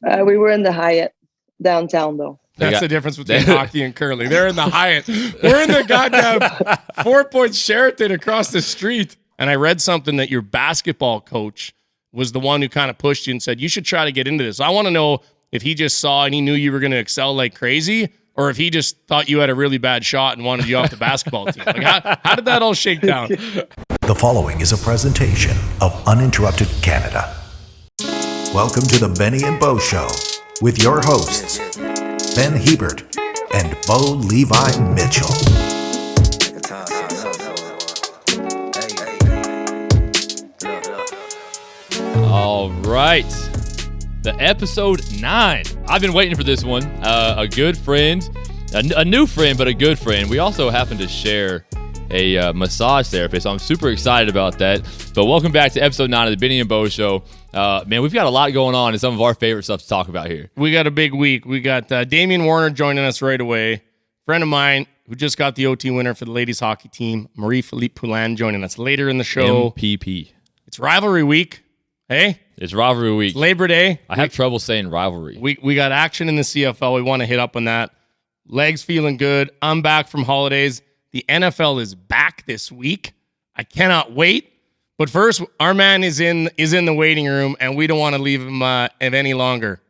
We were in the Hyatt downtown, though. That's the difference between hockey and curling. They're in the Hyatt. We're in the goddamn 4 Points Sheraton across the street. And I read something that your basketball coach was the one who kind of pushed you and said, you should try to get into this. I want to know if he just saw and he knew you were going to excel like crazy, or if he just thought you had a really bad shot and wanted you off the basketball team. Like, how did that all shake down? The following is a presentation of Uninterrupted Canada. Welcome to the Benny and Bo Show with your hosts, Ben Hebert and Bo Levi Mitchell. All right. The episode 9. I've been waiting for this one. A good friend, a new friend, but a good friend. We also happen to share a massage therapist, so I'm super excited about that. But welcome back to episode 9 of the Benny and Bo Show. Man, we've got a lot going on and some of our favorite stuff to talk about here. We got a big week. We got Damian Warner joining us right away. Friend of mine who just got the OT winner for the ladies hockey team, Marie-Philip Poulin, joining us later in the show. MPP. It's rivalry week. Hey? It's rivalry week. It's Labor Day. I have trouble saying rivalry. We got action in the CFL. We want to hit up on that. Legs feeling good. I'm back from holidays. The NFL is back this week. I cannot wait. But first, our man is in the waiting room, and we don't want to leave him any longer.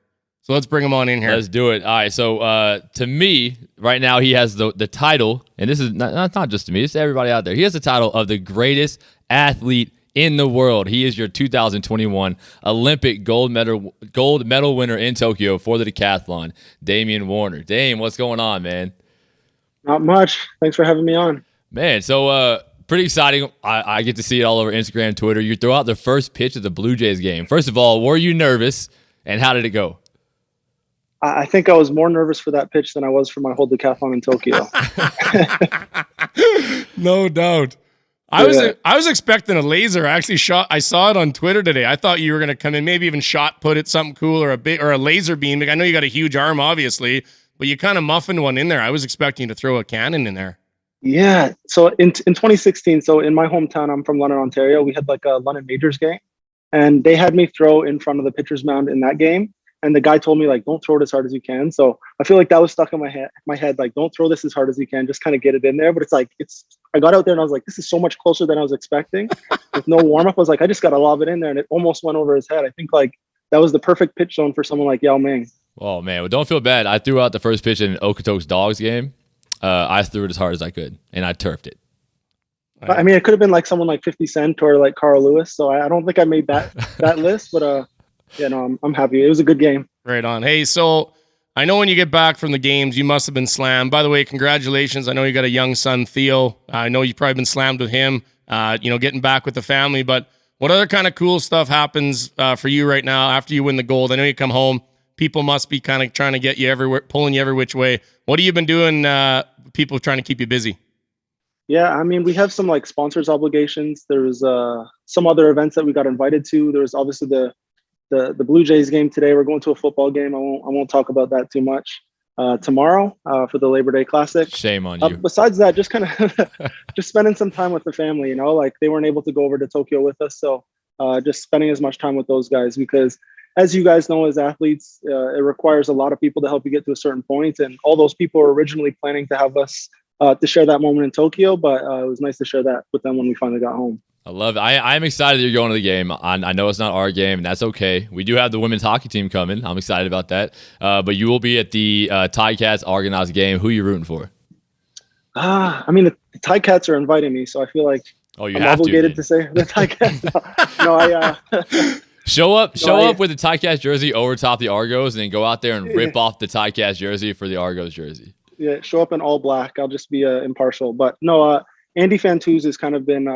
So let's bring him on in here. Let's do it. All right. So to me, right now, he has the title, and this is not just to me, it's to everybody out there. He has the title of the greatest athlete in the world. He is your 2021 Olympic gold medal winner in Tokyo for the decathlon, Damian Warner. Dame, what's going on, man? Not much. Thanks for having me on. Man, so pretty exciting. I get to see it all over Instagram, Twitter. You throw out the first pitch of the Blue Jays game. First of all, were you nervous, and how did it go? I think I was more nervous for that pitch than I was for my whole decathlon in Tokyo. No doubt. I was expecting a laser. I saw it on Twitter today. I thought you were going to come in, maybe even shot put it something cool or a laser beam. I know you got a huge arm, obviously, but you kind of muffined one in there. I was expecting you to throw a cannon in there. Yeah. So in 2016, so in my hometown, I'm from London, Ontario. We had like a London Majors game, and they had me throw in front of the pitcher's mound in that game. And the guy told me, like, don't throw it as hard as you can. So I feel like that was stuck in my head, like, don't throw this as hard as you can. Just kind of get it in there. But I got out there and I was like, this is so much closer than I was expecting. With no warm up, I was like, I just got to lob it in there. And it almost went over his head. I think like that was the perfect pitch zone for someone like Yao Ming. Oh, man. Well, don't feel bad. I threw out the first pitch in Okotoks Dogs game. I threw it as hard as I could, and I turfed it. I mean, it could have been like someone like 50 Cent or like Carl Lewis. So I don't think I made that list, but yeah, no, I'm happy. It was a good game. Right on. Hey, so I know when you get back from the games, you must have been slammed. By the way, congratulations. I know you got a young son, Theo. I know you've probably been slammed with him, getting back with the family. But what other kind of cool stuff happens for you right now after you win the gold? I know you come home. People must be kind of trying to get you everywhere, pulling you every which way. What have you been doing, people trying to keep you busy? Yeah, I mean, we have some like sponsors obligations. There's some other events that we got invited to. There's obviously the Blue Jays game today. We're going to a football game. I won't talk about that too much. Tomorrow for the Labor Day Classic. Shame on you. Besides that, just kind of just spending some time with the family. Like they weren't able to go over to Tokyo with us, so just spending as much time with those guys because, as you guys know, as athletes, it requires a lot of people to help you get to a certain point, and all those people were originally planning to have us to share that moment in Tokyo, but it was nice to share that with them when we finally got home. I love it. I'm excited that you're going to the game. I know it's not our game, and that's okay. We do have the women's hockey team coming. I'm excited about that. But you will be at the Ticats organized game. Who are you rooting for? I mean, the Ticats are inviting me, so I feel like I'm obligated to say the Ticats. No, Show up with the Ticats jersey over top the Argos, and then go out there and rip off the Ticats jersey for the Argos jersey. Yeah, show up in all black. I'll just be impartial. But no, Andy Fantuz has kind of been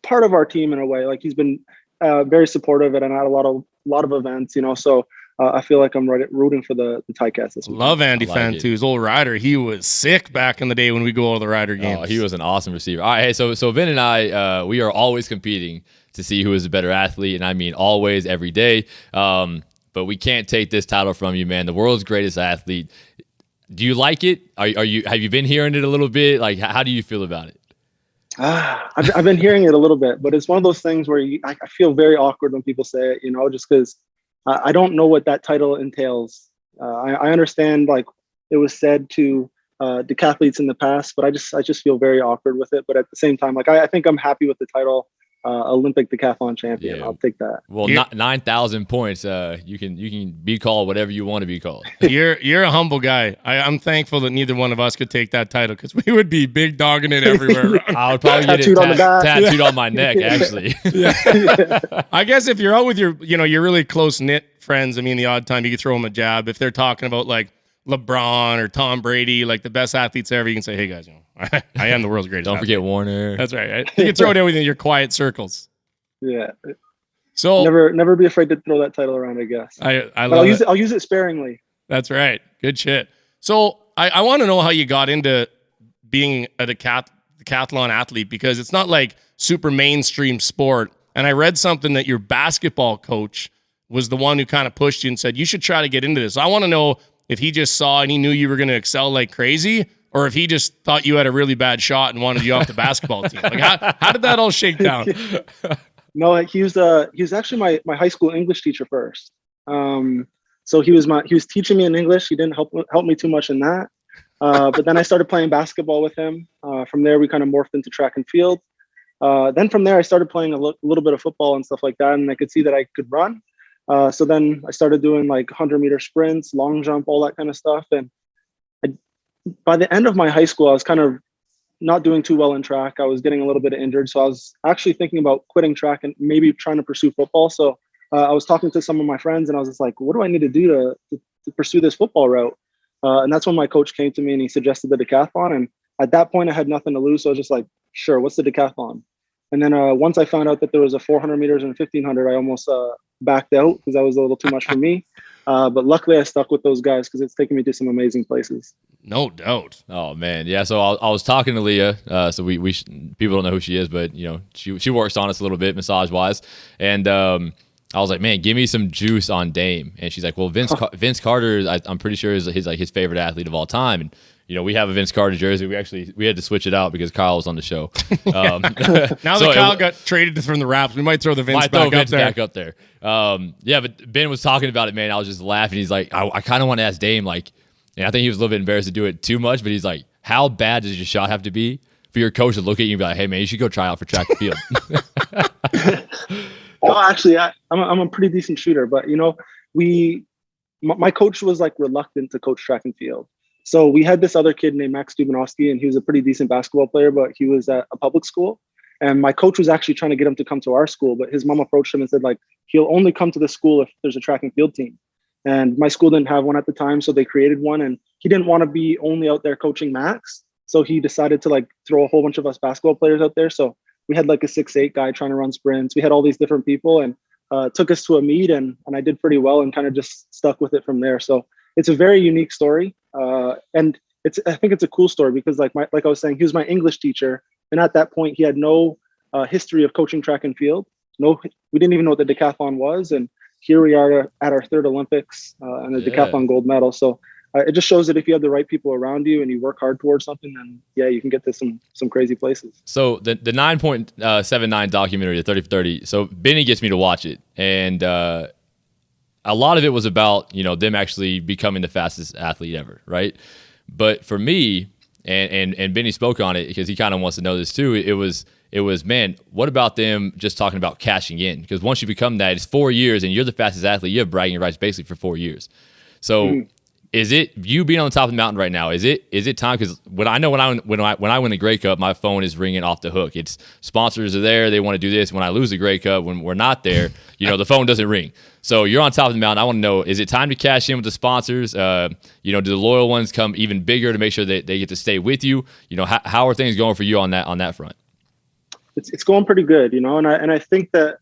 part of our team in a way. Like he's been very supportive and at a lot of events, so I feel like I'm rooting for the Ticats this week. Love Andy Fantuz, old Rider. He was sick back in the day when we go to the Rider games. Oh, he was an awesome receiver. All right, hey, so Ben and I, we are always competing to see who is a better athlete, and I mean always, every day. But we can't take this title from you, man. The world's greatest athlete. Do you like it? Have you been hearing it a little bit? Like, how do you feel about it? I've been hearing it a little bit, but it's one of those things where I feel very awkward when people say it, just because I don't know what that title entails. I understand like it was said to decathletes in the past, but I just feel very awkward with it. But at the same time, like I think I'm happy with the title, Olympic decathlon champion. Yeah. I'll take that. Well, 9,000 points. You can be called whatever you want to be called. You're a humble guy. I'm thankful that neither one of us could take that title because we would be big dogging it everywhere. I would probably get Tattooed on the back. tattooed on my neck, actually. I guess if you're out with your really close knit friends, I mean, the odd time you could throw them a jab. If they're talking about like LeBron or Tom Brady, like the best athletes ever, you can say, "Hey guys, I am the world's greatest." Don't athlete. forget Warner. That's right. You can throw it in within your quiet circles. Yeah. So Never be afraid to throw that title around, I guess. I But love it. I'll use it sparingly. That's right. Good shit. So I want to know how you got into being a decathlon athlete, because it's not like super mainstream sport. And I read something that your basketball coach was the one who kind of pushed you and said, you should try to get into this. I want to know if he just saw and he knew you were going to excel like crazy, or if he just thought you had a really bad shot and wanted you off the basketball team. Like how did that all shake down? No, he was actually my high school English teacher first. So he was teaching me in English. He didn't help me too much in that. But then I started playing basketball with him. From there, we kind of morphed into track and field. Then from there, I started playing a little bit of football and stuff like that, and I could see that I could run. So then I started doing like 100-meter sprints, long jump, all that kind of stuff. And by the end of my high school, I was kind of not doing too well in track. I was getting a little bit injured. So I was actually thinking about quitting track and maybe trying to pursue football. So I was talking to some of my friends and I was just like, what do I need to do to pursue this football route? And that's when my coach came to me and he suggested the decathlon. And at that point I had nothing to lose. So I was just like, sure, what's the decathlon? And then once I found out that there was a 400 meters and 1500, I almost backed out because that was a little too much for me. But luckily I stuck with those guys because it's taken me to some amazing places. No doubt. Oh man, yeah. So I was talking to Leah. So we people don't know who she is, but you know she works on us a little bit massage wise, and I was like, man, give me some juice on Dame, and she's like, well, Vince Carter, I'm pretty sure is his favorite athlete of all time, and you know we have a Vince Carter jersey. We had to switch it out because Kyle was on the show. Now that Kyle got traded from the Raps, we might throw the Vince back up there. Yeah, but Ben was talking about it, man. I was just laughing. He's like, I kind of want to ask Dame, like. And I think he was a little bit embarrassed to do it too much, but he's like, how bad does your shot have to be for your coach to look at you and be like, hey, man, you should go try out for track and field? No, actually, I'm a pretty decent shooter, but, you know, my coach was like reluctant to coach track and field. So we had this other kid named Max Dubinowski, and he was a pretty decent basketball player, but he was at a public school. And my coach was actually trying to get him to come to our school, but his mom approached him and said, like, he'll only come to the school if there's a track and field team. And my school didn't have one at the time, so they created one. And he didn't want to be only out there coaching Max, so he decided to like throw a whole bunch of us basketball players out there. So we had like a 6'8" guy trying to run sprints. We had all these different people, and took us to a meet, and I did pretty well, and kind of just stuck with it from there. So it's a very unique story, and I think it's a cool story because like I was saying, he was my English teacher, and at that point he had no history of coaching track and field. We didn't even know what the decathlon was, and here we are at our third Olympics and a decathlon gold medal. So it just shows that if you have the right people around you and you work hard towards something, then yeah, you can get to some crazy places. So the 9.79 documentary, the 30 for 30. So Benny gets me to watch it, and a lot of it was about them actually becoming the fastest athlete ever, right? But for me, and Benny spoke on it because he kind of wants to know this too. It was, man, what about them just talking about cashing in? Because once you become that, it's 4 years and you're the fastest athlete. You have bragging rights basically for 4 years. So is it you being on the top of the mountain right now? Is it time? Because when I win the Grey Cup, my phone is ringing off the hook. It's sponsors are there. They want to do this. When I lose the Grey Cup, when we're not there, the phone doesn't ring. So you're on top of the mountain. I want to know, is it time to cash in with the sponsors? Do the loyal ones come even bigger to make sure that they get to stay with you? How are things going for you on that front? It's going pretty good, and I think that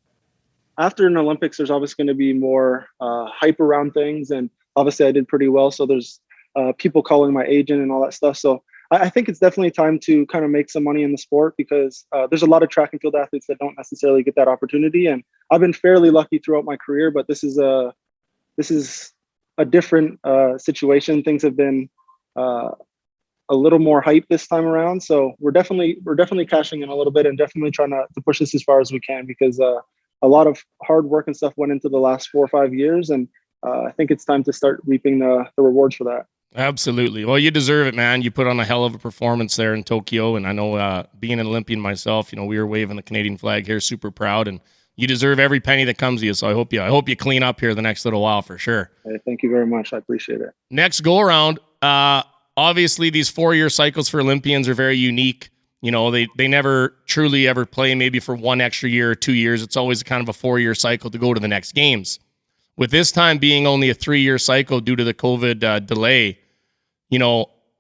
after an Olympics, there's obviously going to be more hype around things, and obviously I did pretty well. So there's people calling my agent and all that stuff. So I think it's definitely time to kind of make some money in the sport because there's a lot of track and field athletes that don't necessarily get that opportunity. And I've been fairly lucky throughout my career, but this is a different situation. Things have been a little more hype this time around. So we're definitely cashing in a little bit and definitely trying to push this as far as we can because a lot of hard work and stuff went into the last 4 or 5 years, and I think it's time to start reaping the rewards for that. Absolutely. Well, you deserve it, man. You put on a hell of a performance there in Tokyo, and I know being an Olympian myself, we were waving the Canadian flag here, super proud, and you deserve every penny that comes to you. So I hope you clean up here the next little while for sure. Hey, thank you very much. I appreciate it. Next go around, obviously these 4-year cycles for Olympians are very unique. They never truly ever play maybe for 1 extra year or 2 years. It's always kind of a 4-year cycle to go to the next games. With this time being only a 3-year cycle due to the COVID delay,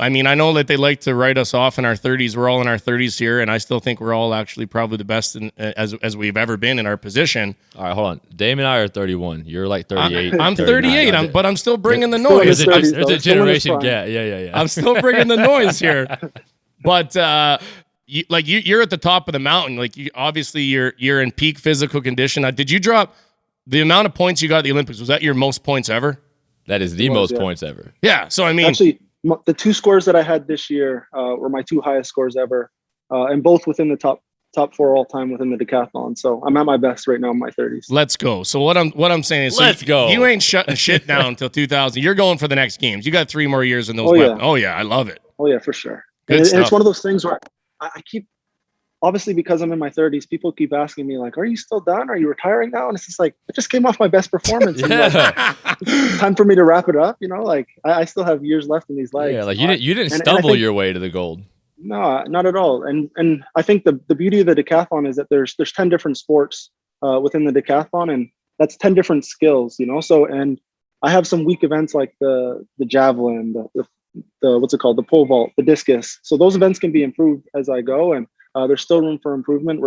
I know that they like to write us off in our 30s. We're all in our 30s here, and I still think we're all actually probably the best as we've ever been in our position. All right, hold on. Dame and I are 31. You're like 38. I'm 38, but I'm still bringing the noise. There's a generation gap. Yeah. I'm still bringing the noise here. But you're at the top of the mountain. Like obviously you're in peak physical condition. Did you drop the amount of points you got at the Olympics? Was that your most points ever? That is the most points ever. Yeah. So actually, the 2 scores that I had this year were my 2 highest scores ever, and both within the top 4 all time within the decathlon. So I'm at my best right now in my 30s. Let's go. So what I'm saying is, let's go. You ain't shutting shit down until 2000. You're going for the next games. You got 3 more years in those. Oh yeah, I love it. Oh yeah, for sure. Good and stuff. It's one of those things where I keep, obviously because I'm in my 30s, people keep asking me like, "Are you still done? Are you retiring now?" And it's just like, I just came off my best performance. Yeah. It's time for me to wrap it up. I still have years left in these legs. Yeah, like you didn't stumble your way to the gold. No, not at all. And I think the beauty of the decathlon is that there's 10 different sports within the decathlon, and that's 10 different skills. So, and I have some weak events like the javelin, the what's it called, the pole vault, the discus. So those events can be improved as I go, and there's still room for improvement.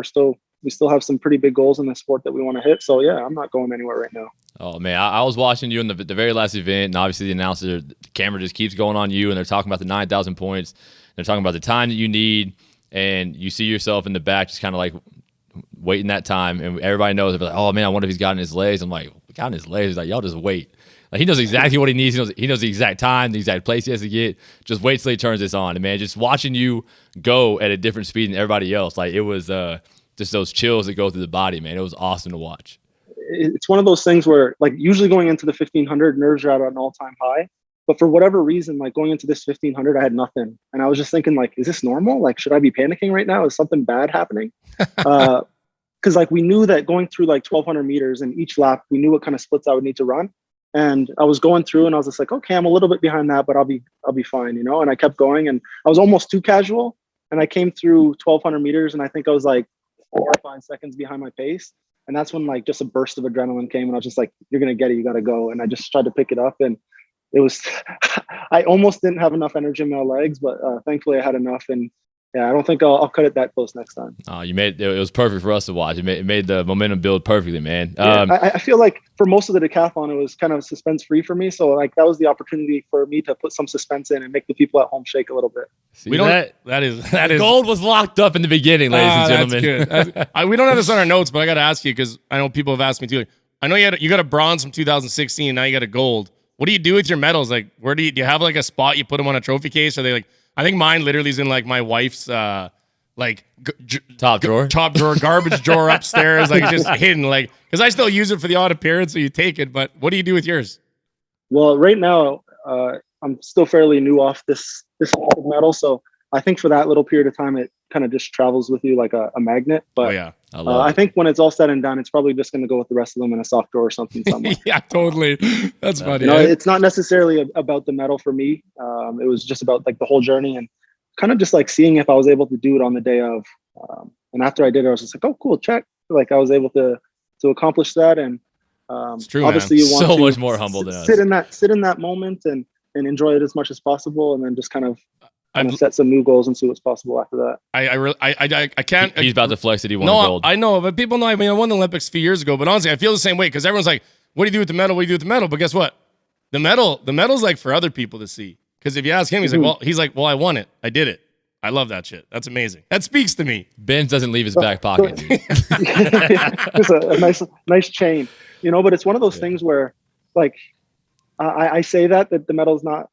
We still have some pretty big goals in the sport that we want to hit. So yeah, I'm not going anywhere right now. Oh man, I was watching you in the very last event, and obviously the announcer, the camera just keeps going on you, and they're talking about the 9,000 points. They're talking about the time that you need, and you see yourself in the back just kind of like waiting that time, and everybody knows. They're like, "Oh man, I wonder if he's got in his legs." I'm like, "Got in his legs?" He's like, "Y'all just wait." Like he knows exactly what he needs. He knows the exact time, the exact place he has to get. Just wait till he turns this on. And man, just watching you go at a different speed than everybody else, like it was just those chills that go through the body, man. It was awesome to watch. It's one of those things where, like, usually going into the 1500, nerves are at an all-time high. But for whatever reason, like going into this 1500, I had nothing. And I was just thinking, like, is this normal? Like, should I be panicking right now? Is something bad happening? Because like we knew that going through like 1200 meters and each lap, we knew what kind of splits I would need to run. And I was going through and I was just like, okay, I'm a little bit behind that, but I'll be fine, And I kept going, and I was almost too casual. And I came through 1200 meters, and I think I was like 4 or 5 seconds behind my pace. And that's when like just a burst of adrenaline came, and I was just like, you're going to get it. You got to go. And I just tried to pick it up, and it was, I almost didn't have enough energy in my legs, but thankfully I had enough. And yeah, I don't think I'll cut it that close next time. It was perfect for us to watch. It made the momentum build perfectly, man. I feel like for most of the decathlon, it was kind of suspense free for me. So like that was the opportunity for me to put some suspense in and make the people at home shake a little bit. See, that is gold was locked up in the beginning, ladies and gentlemen. That's good. We don't have this on our notes, but I got to ask you because I know people have asked me too. I know you got a bronze from 2016. Now you got a gold. What do you do with your medals? Like, where do you have like a spot you put them on a trophy case? Or are they like? I think mine literally is in like my wife's top drawer garbage drawer upstairs, like just hidden, like because I still use it for the odd appearance, so you take it. But what do you do with yours? Well, right now I'm still fairly new off this medal, so I think for that little period of time it kind of just travels with you like a magnet. But I think when it's all said and done, it's probably just going to go with the rest of them in a soft drawer or something somewhere. Yeah, totally. That's funny. It's not necessarily about the medal for me. It was just about like the whole journey and kind of just like seeing if I was able to do it on the day of. And after I did it, I was just like, oh, cool, check. Like I was able to accomplish that. And it's true, obviously man. you want so to much more humble than us. Sit in that moment and enjoy it as much as possible, and then just kind of set some new goals and see what's possible after that. I can't. He's about to flex that he won gold. I know, but people know. I mean, I won the Olympics a few years ago, but honestly, I feel the same way because everyone's like, "What do you do with the medal? What do you do with the medal?" But guess what? The medal's like for other people to see. Because if you ask him, he's like, "Well, I won it. I did it. I love that shit. That's amazing. That speaks to me." Ben's doesn't leave his back pocket. Just a nice chain, But it's one of those things where, like, I say that the medal's not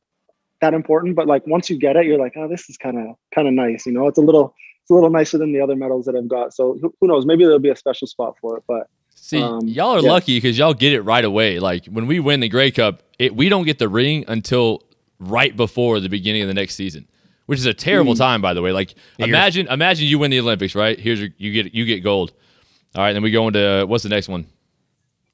that important, but like once you get it, you're like, oh, this is kind of nice. It's a little nicer than the other medals that I've got. So who knows? Maybe there'll be a special spot for it. But See, y'all are lucky because y'all get it right away. Like when we win the Grey Cup, we don't get the ring until right before the beginning of the next season, which is a terrible time, by the way. Like imagine you win the Olympics, right? You get gold. All right, then we go into what's the next one?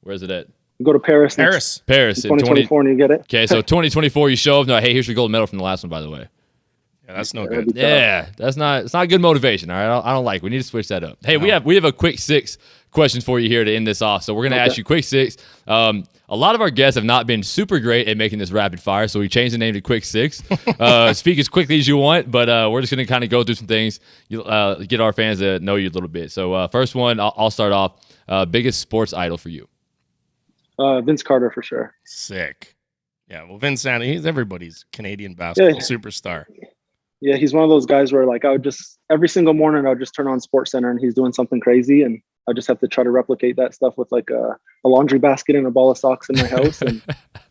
Where's it at? We go to Paris. Paris in 2024, and you get it. Okay, so 2024, you show up. No, hey, here's your gold medal from the last one, by the way. Yeah, that's no good. Yeah, it's not good motivation. All right, I don't like. We need to switch that up. Hey, we have a quick 6 questions for you here to end this off. So we're gonna ask you quick 6. A lot of our guests have not been super great at making this rapid fire, so we changed the name to Quick 6. Speak as quickly as you want, but we're just gonna kind of go through some things, get our fans to know you a little bit. So first one, I'll start off. Biggest sports idol for you? Vince Carter for sure. Sick. Yeah, well, Vince Santa, he's everybody's Canadian basketball superstar. Yeah, he's one of those guys where like I would just every single morning I would just turn on Sports Center and he's doing something crazy, and I just have to try to replicate that stuff with like a laundry basket and a ball of socks in my house and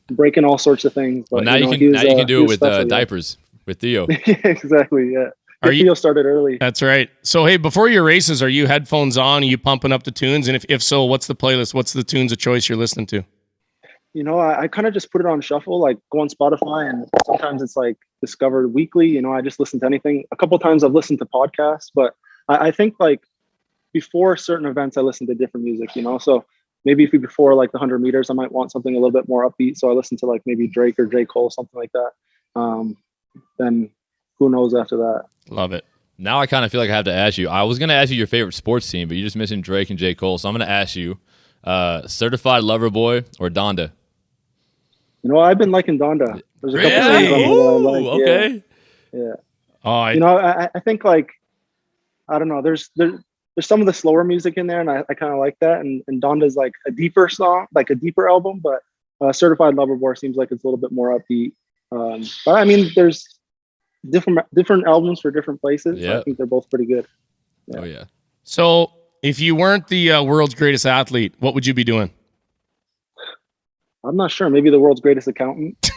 breaking all sorts of things. But, well, now you can do it with diapers with Theo. Yeah, exactly. Yeah. Theo started early. That's right. So, hey, before your races, are you headphones on? Are you pumping up the tunes? And if so, what's the playlist? What's the tunes of choice you're listening to? You know, I kind of just put it on shuffle, like go on Spotify, and sometimes it's like discovered weekly. You know, I just listen to anything. A couple of times I've listened to podcasts, but I think like before certain events, I listen to different music, you know? So maybe if before like the 100 meters, I might want something a little bit more upbeat. So I listen to like maybe Drake or J. Cole, something like that. Then who knows after that? Love it. Now I kind of feel like I have to ask you. I was going to ask you your favorite sports team, but you just mentioned Drake and J. Cole. So I'm going to ask you, Certified Lover Boy or Donda? You know, I've been liking Donda. There's a couple Really? songs on there that I like. Okay. Yeah. Oh, You know, I think like, I don't know, there's some of the slower music in there, and I kind of like that. And Donda's like a deeper song, like a deeper album, but Certified Lover Boy seems like it's a little bit more upbeat. But I mean, there's different albums for different places. Yeah. So I think they're both pretty good. Oh, yeah. So if you weren't the world's greatest athlete, what would you be doing? I'm not sure. Maybe the world's greatest accountant.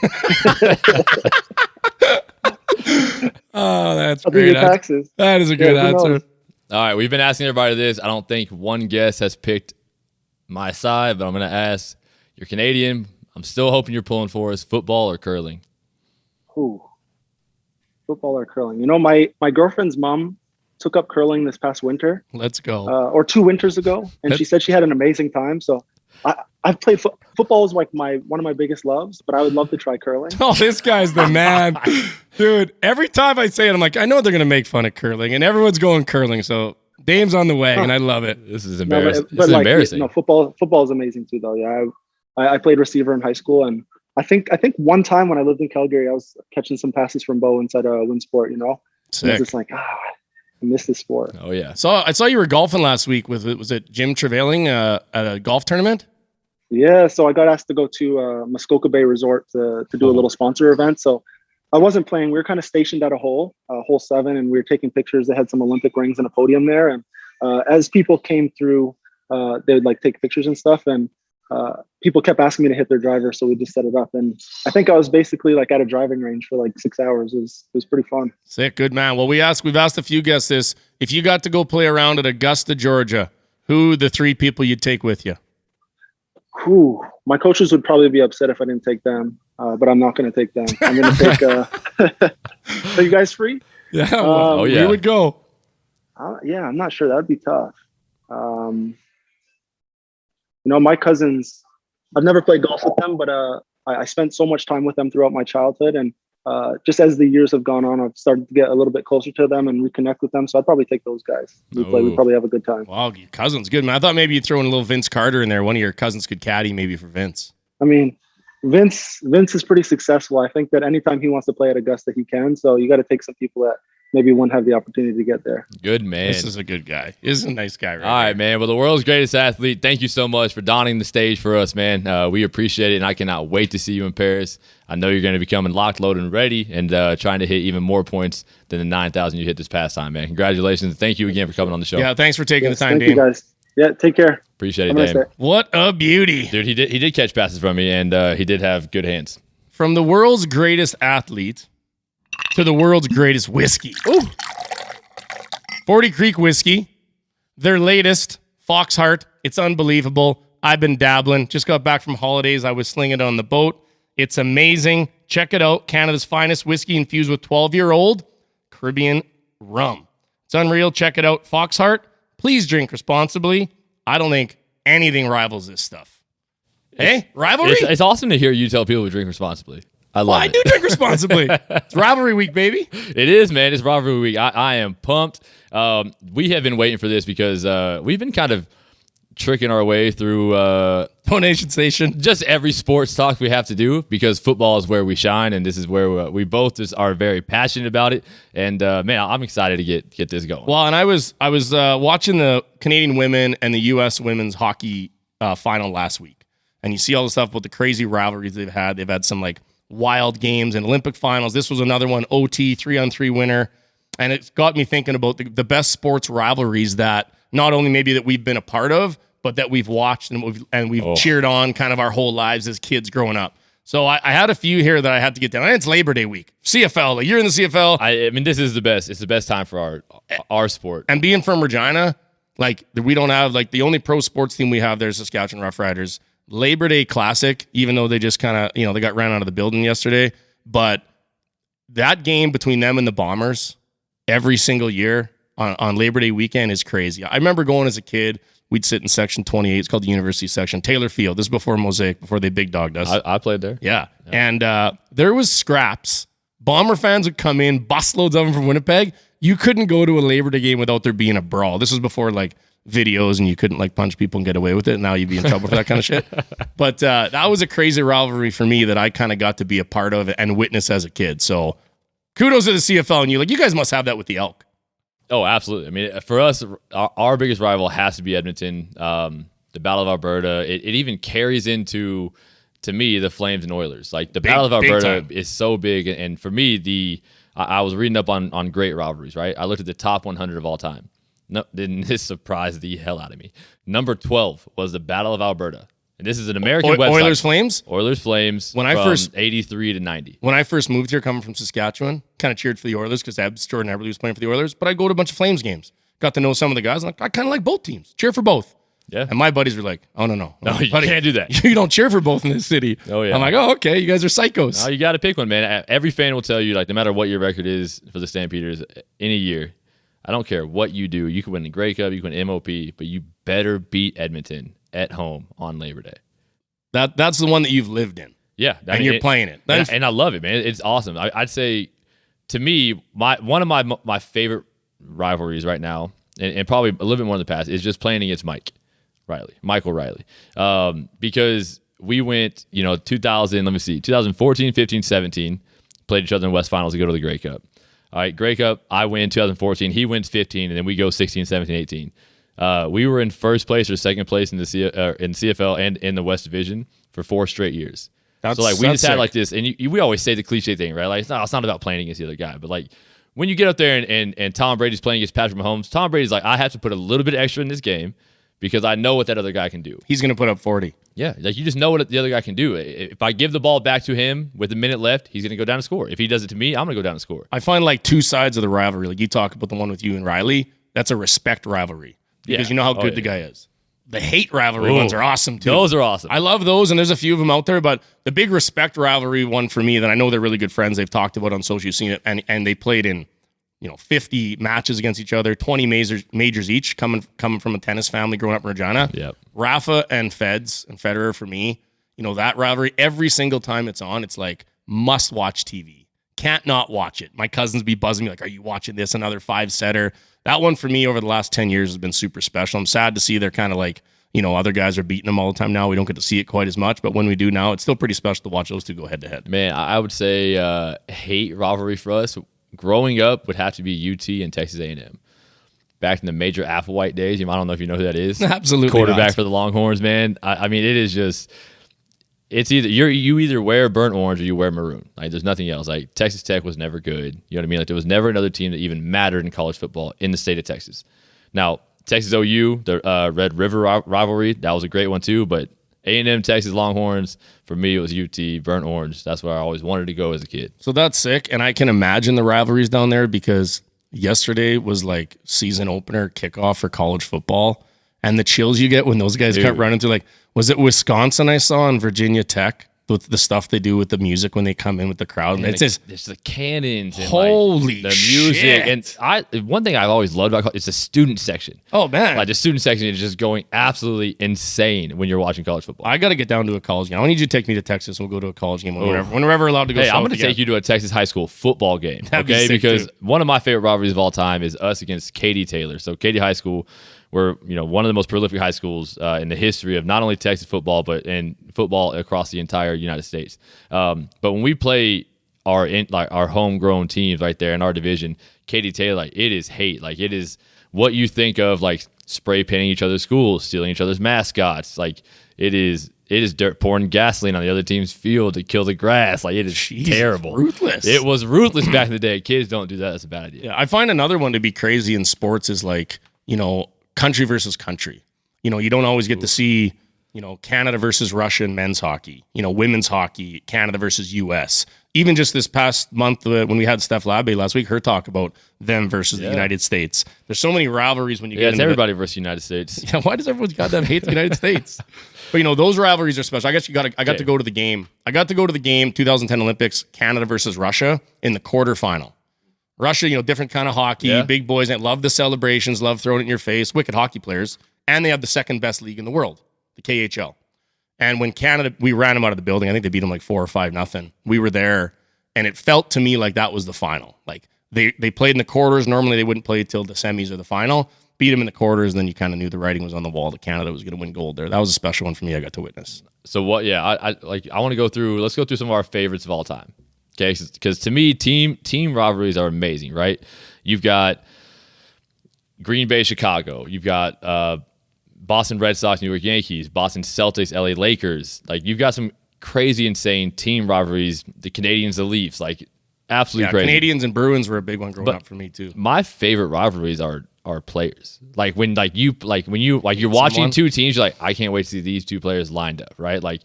Oh, that's I'll do great. your taxes. That is a good who answer. knows? All right, we've been asking everybody this. I don't think one guest has picked my side, but I'm going to ask. You're Canadian. I'm still hoping you're pulling for us. Football or curling? Ooh. Football or curling? You know, my girlfriend's mom took up curling this past winter. Let's go. Or 2 winters ago, and she said she had an amazing time. So I've played football is like one of my biggest loves, but I would love to try curling. Oh, this guy's the man. Dude, every time I say it, I'm like, I know they're going to make fun of curling, and everyone's going curling. So Dame's on the wagon. I love it. This is embarrassing. But This is like, embarrassing. No, football is amazing too, though. Yeah, I played receiver in high school, and I think one time when I lived in Calgary, I was catching some passes from Bo inside a WinSport. You know, and I Sick. was just like, I miss this sport. Oh, yeah. So I saw you were golfing last week with, was it Jim Travailing at a golf tournament? Yeah, so I got asked to go to Muskoka Bay Resort to do a little sponsor event. So I wasn't playing. We were kind of stationed at a hole 7, and we were taking pictures. They had some Olympic rings and a podium there. And as people came through, they would like take pictures and stuff. And people kept asking me to hit their driver, so we just set it up. And I think I was basically like at a driving range for like 6 hours. It was pretty fun. Sick, good man. Well, we've asked a few guests this. If you got to go play around at Augusta, Georgia, who the 3 people you'd take with you? Whew. My coaches would probably be upset if I didn't take them, but I'm not going to take them. I'm going to take. Are you guys free? Yeah, well, yeah. we would go. Yeah, I'm not sure. That would be tough. You know, my cousins, I've never played golf with them, but I spent so much time with them throughout my childhood. And just as the years have gone on, I've started to get a little bit closer to them and reconnect with them. So I'd probably take those guys. We'd probably have a good time. Wow, your cousin's good, man. I thought maybe you'd throw in a little Vince Carter in there. One of your cousins could caddy maybe for Vince. I mean, Vince is pretty successful. I think that anytime he wants to play at Augusta, he can. So you got to take some people that maybe wouldn't have the opportunity to get there. Good man. This is a good guy. This is a nice guy, right? All right, man. Well, the world's greatest athlete, thank you so much for donning the stage for us, man. We appreciate it, and I cannot wait to see you in Paris. I know you're going to be coming locked, loaded, and ready, and trying to hit even more points than the 9,000 you hit this past time, man. Congratulations. Thank you again for coming on the show. Yeah, thanks for taking the time, Thank you, Dame. guys. Yeah, take care. Appreciate it, Have a nice Dame. day. What a beauty. Dude, he did catch passes from me, and he did have good hands. From the world's greatest athlete to the world's greatest whiskey. Ooh. 40 Creek Whiskey, their latest Foxheart It's unbelievable. I've been dabbling. Just got back from holidays. I was slinging it on the boat. It's amazing. Check it out. Canada's finest whiskey infused with 12-year-old Caribbean rum. It's unreal. Check it out. Foxheart, please drink responsibly. I don't think anything rivals this stuff. Hey, rivalry? It's awesome to hear you tell people to drink responsibly. I love it. I do drink responsibly. It's rivalry week, baby. It is, man. It's rivalry week. I am pumped. We have been waiting for this because we've been kind of tricking our way through Donation station. just every sports talk we have to do because football is where we shine, and this is where we both just are very passionate about it. And man, I'm excited to get this going. Well, and I was watching the Canadian women and the U.S. women's hockey final last week, and you see all the stuff about the crazy rivalries they've had. They've had some like wild games and Olympic finals. This was another one, OT 3-on-3 winner, and it's got me thinking about the best sports rivalries that not only maybe that we've been a part of, but that we've watched and we've cheered on kind of our whole lives as kids growing up. So I had a few here that I had to get down. And it's Labor Day week. CFL, like you're in the CFL. I mean, this is the best. It's the best time for our sport. And being from Regina, like we don't have like the only pro sports team we have there is Saskatchewan Roughriders. Labor Day Classic, even though they just kind of, they got ran out of the building yesterday. But that game between them and the Bombers every single year on Labor Day weekend is crazy. I remember going as a kid. We'd sit in section 28. It's called the University section. Taylor Field. This is before Mosaic, before they big dogged us. I played there. Yeah. And there was scraps. Bomber fans would come in, busloads of them from Winnipeg. You couldn't go to a Labor Day game without there being a brawl. This was before like videos and you couldn't like punch people and get away with it. Now you'd be in trouble for that kind of shit. But that was a crazy rivalry for me that I kind of got to be a part of and witness as a kid. So kudos to the CFL and you guys must have that with the Elk. Oh, absolutely. I mean, for us, our biggest rival has to be Edmonton. The Battle of Alberta. It even carries into, to me, the Flames and Oilers. Like the Battle of Alberta is so big, and for me, I was reading up on great rivalries. Right, I looked at the top 100 of all time. No, didn't this surprise the hell out of me? Number 12 was the Battle of Alberta. And this is an American website. Oilers Flames? Oilers Flames when I first 83 to 90. When I first moved here coming from Saskatchewan, kind of cheered for the Oilers because Jordan Eberle was playing for the Oilers, but I'd go to a bunch of Flames games. Got to know some of the guys. And I kind of like both teams. Cheer for both. Yeah. And my buddies were like, oh, no. No, you buddy, can't do that. You don't cheer for both in this city. Oh, yeah. I'm like, oh, okay, you guys are psychos. No, you got to pick one, man. Every fan will tell you, like, no matter what your record is for the Stampeders in a year, I don't care what you do. You can win the Grey Cup, you can win MOP, but you better beat Edmonton at home on Labor Day. That's the one that you've lived in. Yeah. And you're playing it. And I love it, man. It's awesome. I'd say, to me, one of my favorite rivalries right now, and probably a little bit more in the past, is just playing against Michael Riley. Because we went, 2014, 15, 17, played each other in West Finals to go to the Grey Cup. All right, Grey Cup, I win 2014, he wins 15, and then we go 16, 17, 18. We were in first place or second place in the CFL and in the West Division for 4 straight years. So like we just had like this, and we always say the cliche thing, right? Like it's not about playing against the other guy, but like when you get up there and Tom Brady's playing against Patrick Mahomes, Tom Brady's like, I have to put a little bit extra in this game because I know what that other guy can do. He's going to put up 40. Yeah, like you just know what the other guy can do. If I give the ball back to him with a minute left, he's going to go down and score. If he does it to me, I'm going to go down and score. I find like two sides of the rivalry. Like you talk about the one with you and Riley, that's a respect rivalry because you know how good the guy is. The hate rivalry ones are awesome too. Those are awesome. I love those, and there's a few of them out there, but the big respect rivalry one for me that I know they're really good friends, they've talked about on social, you've seen it, and they played in 50 matches against each other, 20 majors each, coming from a tennis family growing up in Regina. Yep. Rafa and Federer for me, that rivalry, every single time it's on, it's like must-watch TV. Can't not watch it. My cousins be buzzing me like, are you watching this? Another 5-setter. That one for me over the last 10 years has been super special. I'm sad to see they're kind of like, other guys are beating them all the time now. We don't get to see it quite as much, but when we do now, it's still pretty special to watch those two go head-to-head. Man, I would say hate rivalry for us growing up would have to be UT and Texas A&M. Back in the Major Applewhite days, I don't know if you know who that is. Absolutely Quarterback not. For the Longhorns, man. I mean, it is just... It's either you either wear burnt orange or you wear maroon. Like there's nothing else. Like Texas Tech was never good. You know what I mean? Like there was never another team that even mattered in college football in the state of Texas. Now Texas OU, the Red River rivalry, that was a great one too. But A&M Texas Longhorns, for me it was UT burnt orange. That's where I always wanted to go as a kid. So that's sick, and I can imagine the rivalries down there because yesterday was like season opener kickoff for college football. and the chills you get when those guys kept running through. Like, was it Wisconsin I saw and Virginia Tech? With the stuff they do with the music when they come in with the crowd. And it's just there's the cannons and holy the music. shit. And one thing I've always loved about college is the student section. Oh man. Like the student section is just going absolutely insane when you're watching college football. I got to get down to a college game. I need you to take me to Texas and we'll go to a college game when we're ever allowed to go. Hey, I'm going to take you to a Texas high school football game. That'd be okay, sick, because too. one of my favorite rivalries of all time is us against Katy Taylor. So Katy High School, we're one of the most prolific high schools in the history of not only Texas football but in football across the entire United States. But when we play our homegrown teams right there in our division, Katy Taylor, like it is hate. Like it is what you think of like spray painting each other's schools, stealing each other's mascots. Like it is dirt, pouring gasoline on the other team's field to kill the grass. Like it is terrible. Ruthless. It was ruthless back in the day. Kids don't do that. That's a bad idea. Yeah, I find another one to be crazy in sports is like, country versus country. You don't always get to see, Canada versus Russia in men's hockey, women's hockey, Canada versus US. Even just this past month when we had Steph Labbe last week, her talk about them versus the United States. There's so many rivalries when you get it's into everybody versus the United States. Yeah, why does everyone goddamn hate the United States? But those rivalries are special. I guess I got to go to the game. I got to go to the game 2010 Olympics, Canada versus Russia in the quarterfinal. Russia, different kind of hockey, big boys, and love the celebrations, love throwing it in your face, wicked hockey players, and they have the second best league in the world, the KHL. And when Canada, we ran them out of the building. I think they beat them like 4 or 5-0. We were there, and it felt to me like that was the final. Like they played in the quarters. Normally they wouldn't play till the semis or the final. Beat them in the quarters, and then you kind of knew the writing was on the wall that Canada was going to win gold there. That was a special one for me. I got to witness. So what? Yeah, I want to go through. Let's go through some of our favorites of all time. Okay, because to me, team rivalries are amazing, right? You've got Green Bay, Chicago. You've got Boston Red Sox, New York Yankees, Boston Celtics, LA Lakers. Like you've got some crazy, insane team rivalries. The Canadians, the Leafs, like absolutely crazy. Canadians and Bruins were a big one growing up for me too. My favorite rivalries are players. Like when you're watching two teams, you're like, I can't wait to see these two players lined up, right? Like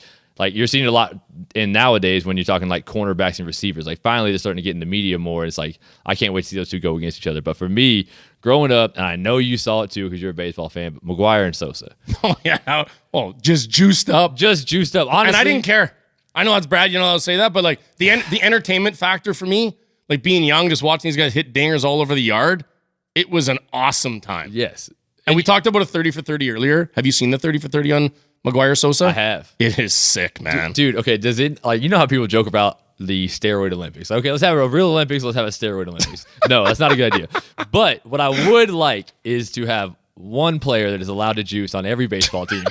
you're seeing it a lot in nowadays when you're talking like cornerbacks and receivers. Like finally they're starting to get in the media more. It's like, I can't wait to see those two go against each other. But for me, growing up, and I know you saw it too because you're a baseball fan, but McGuire and Sosa. Oh, yeah. Oh, just juiced up. Honestly. And I didn't care. I know that's Brad, I'll say that, but like the entertainment factor for me, like being young, just watching these guys hit dingers all over the yard, it was an awesome time. Yes. And we talked about a 30 for 30 earlier. Have you seen the 30 for 30 on McGuire Sosa? I have. It is sick, man. Dude, okay, does it, like, how people joke about the steroid Olympics? Okay, let's have a real Olympics, let's have a steroid Olympics. No, that's not a good idea. But what I would like is to have one player that is allowed to juice on every baseball team,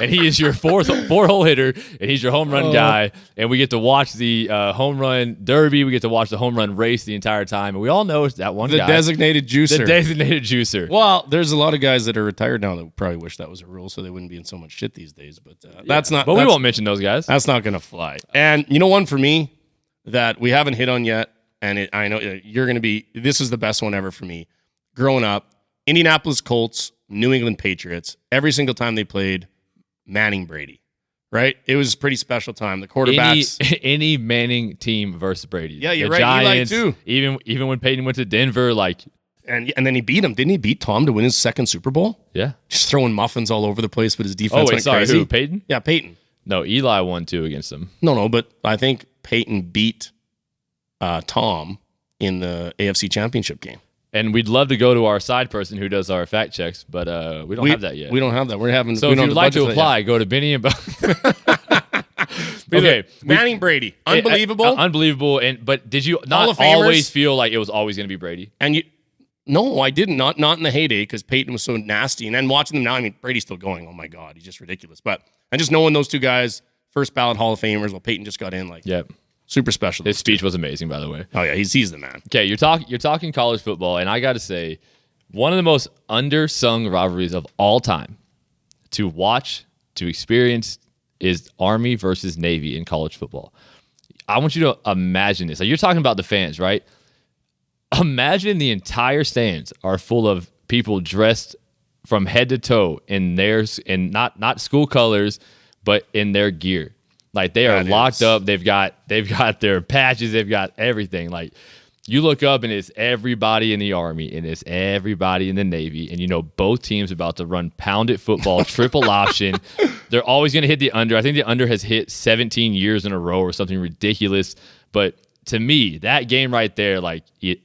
and he is your four-hole hitter, and he's your home run guy, and we get to watch the home run derby, we get to watch the home run race the entire time, and we all know it's that one guy. The designated juicer. Well, there's a lot of guys that are retired now that probably wish that was a rule so they wouldn't be in so much shit these days, but that's not... But we won't mention those guys. That's not going to fly. And one for me that we haven't hit on yet, and I know you're going to be... This is the best one ever for me. Growing up, Indianapolis Colts, New England Patriots, every single time they played, Manning Brady, right? It was a pretty special time. The quarterbacks... Any Manning team versus Brady. Yeah, you're the right. Giants, Eli too. Even when Peyton went to Denver, like... And then he beat him. Didn't he beat Tom to win his second Super Bowl? Yeah. Just throwing muffins all over the place, but his defense went sorry, crazy. who, Peyton? Yeah, Peyton. No, Eli won 2 against him. No, but I think Peyton beat Tom in the AFC Championship game. And we'd love to go to our side person who does our fact checks, but we don't have that yet. We don't have that. We're having. So if you'd like to apply, go to Benny and Bo. Okay, Manning Brady, unbelievable, unbelievable. But did you not always feel like it was always going to be Brady? And no, I didn't. Not in the heyday because Peyton was so nasty. And then watching them now, I mean, Brady's still going. Oh my God, he's just ridiculous. But and just knowing those two guys, first ballot Hall of Famers, while Peyton just got in, like, yep. Super special. His speech was amazing, by the way. Oh yeah, he's the man. Okay, you're talking college football, and I got to say, one of the most undersung rivalries of all time to watch, to experience, is Army versus Navy in college football. I want you to imagine this. Like, you're talking about the fans, right? Imagine the entire stands are full of people dressed from head to toe in not school colors, but in their gear. Like they are locked up. They've got their patches. They've got everything. Like You look up and it's everybody in the Army and it's everybody in the Navy. And, you know, both teams about to run pounded football, triple option. They're always going to hit the under. I think the under has hit 17 years in a row or something ridiculous. But to me, that game right there, like it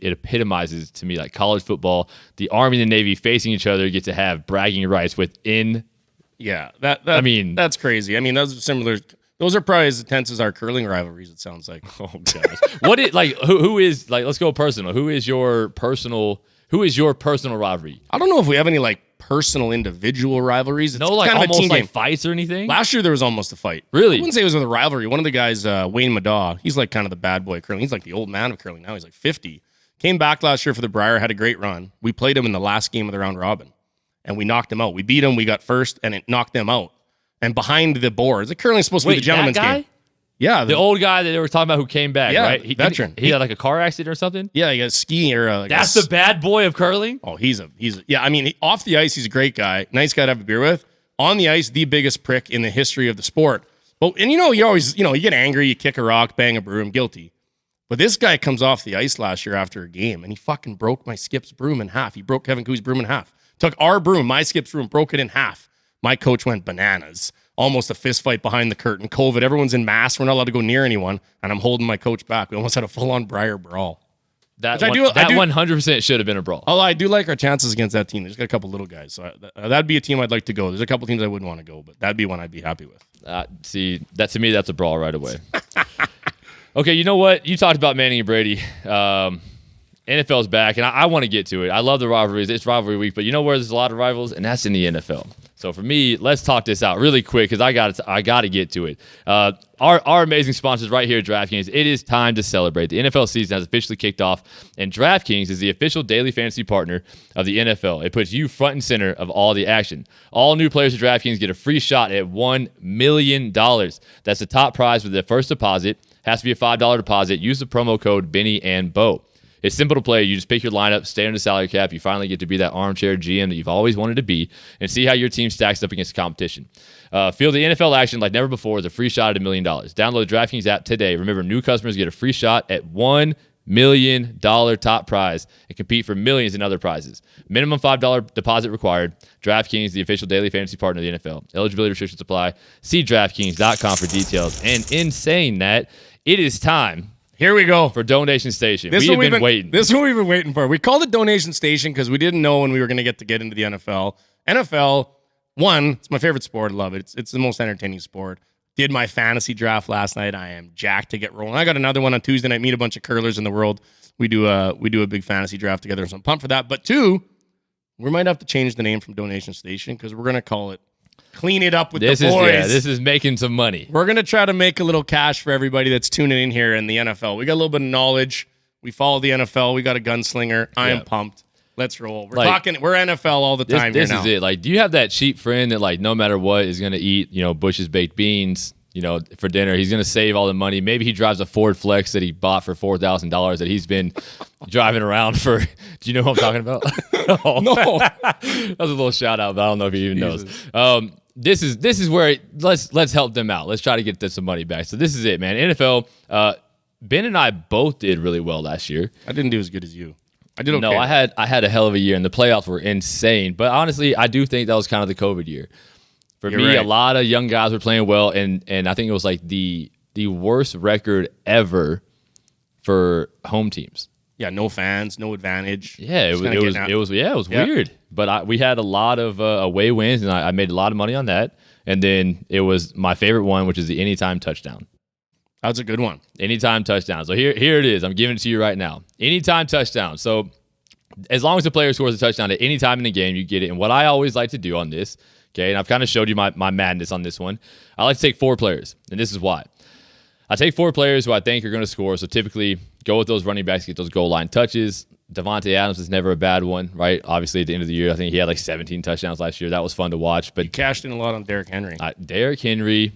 epitomizes to me like college football. The Army and the Navy facing each other get to have bragging rights within. Yeah, I mean, that's crazy. I mean, those are similar. Those are probably as intense as our curling rivalries, it sounds like. Oh gosh. Who is like, let's go personal. Who is your personal rivalry? I don't know if we have any like personal individual rivalries. It's No, like kind of a almost team like game. fights or anything? Last year there was almost a fight. Really? I wouldn't say it was a rivalry. One of the guys, Wayne Madaw, he's like kind of the bad boy of curling. He's like the old man of curling now. He's like 50. Came back last year for the Brier, had a great run. We played him in the last game of the round robin, and we knocked him out. We beat him. We got first, and it knocked them out. And behind the boards, the curling's supposed to be the gentleman's that guy? game. Yeah, The old guy that they were talking about who came back, Yeah, right? veteran. He had like a car accident or something? yeah, he got skiing or like That's the bad boy of curling? Oh, he's yeah. I mean, off the ice, he's a great guy, nice guy to have a beer with. On the ice, the biggest prick in the history of the sport. But and you always, you get angry, you kick a rock, bang a broom, guilty. But this guy comes off the ice last year after a game, and he fucking broke my Skip's broom in half. He broke Kevin Cooey's broom in half. Took our broom, my Skip's broom, broke it in half. My coach went bananas. Almost a fist fight behind the curtain. COVID, everyone's in masks. We're not allowed to go near anyone, and I'm holding my coach back. We almost had a full-on Brier brawl. That I do- 100% should have been a brawl. Although I do like our chances against that team. There's got a couple little guys. So that'd be a team I'd like to go. There's a couple teams I wouldn't want to go, but that'd be one I'd be happy with. See, that to me, that's a brawl right away. Okay, you know what? You talked about Manning and Brady. NFL's back, and I want to get to it. I love the rivalries. It's rivalry week, but you know where there's a lot of rivals, and that's in the NFL. So for me, let's talk this out really quick because I got to get to it. Our amazing sponsors right here at DraftKings. It is time to celebrate. The NFL season has officially kicked off, and DraftKings is the official daily fantasy partner of the NFL. It puts you front and center of all the action. All new players at DraftKings get a free shot at $1 million. That's the top prize with their first deposit. Has to be a $5 deposit. Use the promo code Benny and Bo. It's simple to play. You just pick your lineup, stay under the salary cap. You finally get to be that armchair GM that you've always wanted to be and see how your team stacks up against the competition. Feel the NFL action like never before with a free shot at $1 million. Download the DraftKings app today. Remember, new customers get a free shot at $1 million top prize and compete for millions in other prizes. Minimum $5 deposit required. DraftKings, the official daily fantasy partner of the NFL. Eligibility restrictions apply. See DraftKings.com for details. And in saying that, it is time. Here we go. For Donation Station. This We've been waiting. This is what we've been waiting for. We called it Donation Station because we didn't know when we were going to get into the NFL. NFL, one, it's my favorite sport. I love it. It's the most entertaining sport. Did my fantasy draft last night. I am jacked to get rolling. I got another one on Tuesday night. Meet a bunch of curlers in the world. We do a big fantasy draft together, so I'm pumped for that. But two, we might have to change the name from Donation Station because we're going to call it Clean It Up with the Boys. This is making some money. We're going to try to make a little cash for everybody that's tuning in here in the NFL. We got a little bit of knowledge. We follow the NFL. We got a gunslinger. I am pumped. Let's roll. We're NFL all the time this here now. This is it. Like, do you have that cheap friend that, like, no matter what is going to eat, Bush's baked beans, for dinner? He's going to save all the money. Maybe he drives a Ford Flex that he bought for $4,000 that he's been driving around for. Do you know what I'm talking about? No. That was a little shout out, but I don't know if he even knows. This is where let's help them out. Let's try to get some money back. So this is it, man. NFL. Ben and I both did really well last year. I didn't do as good as you. I did okay. No, I had a hell of a year, and the playoffs were insane. But honestly, I do think that was kind of the COVID year. For me, a lot of young guys were playing well, and I think it was like the worst record ever for home teams. Yeah, no fans, no advantage. Yeah, it was weird. But we had a lot of away wins, and I made a lot of money on that. And then it was my favorite one, which is the anytime touchdown. That's a good one. Anytime touchdown. So here it is. I'm giving it to you right now. Anytime touchdown. So as long as the player scores a touchdown at any time in the game, you get it. And what I always like to do on this, okay, and I've kind of showed you my madness on this one, I like to take 4 players, and this is why. I take 4 players who I think are going to score, so typically go with those running backs, get those goal line touches. Devontae Adams is never a bad one, right? Obviously, at the end of the year, I think he had like 17 touchdowns last year. That was fun to watch. But you cashed in a lot on Derrick Henry. Derrick Henry.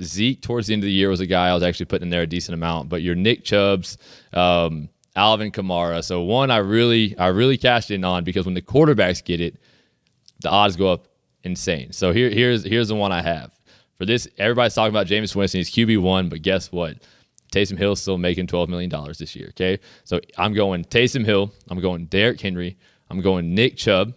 Zeke, towards the end of the year, was a guy I was actually putting in there a decent amount. But your Nick Chubbs, Alvin Kamara. So one I really cashed in on because when the quarterbacks get it, the odds go up insane. So here's the one I have. For this, everybody's talking about Jameis Winston. He's QB1, but guess what? Taysom Hill's still making $12 million this year, okay? So I'm going Taysom Hill. I'm going Derrick Henry. I'm going Nick Chubb.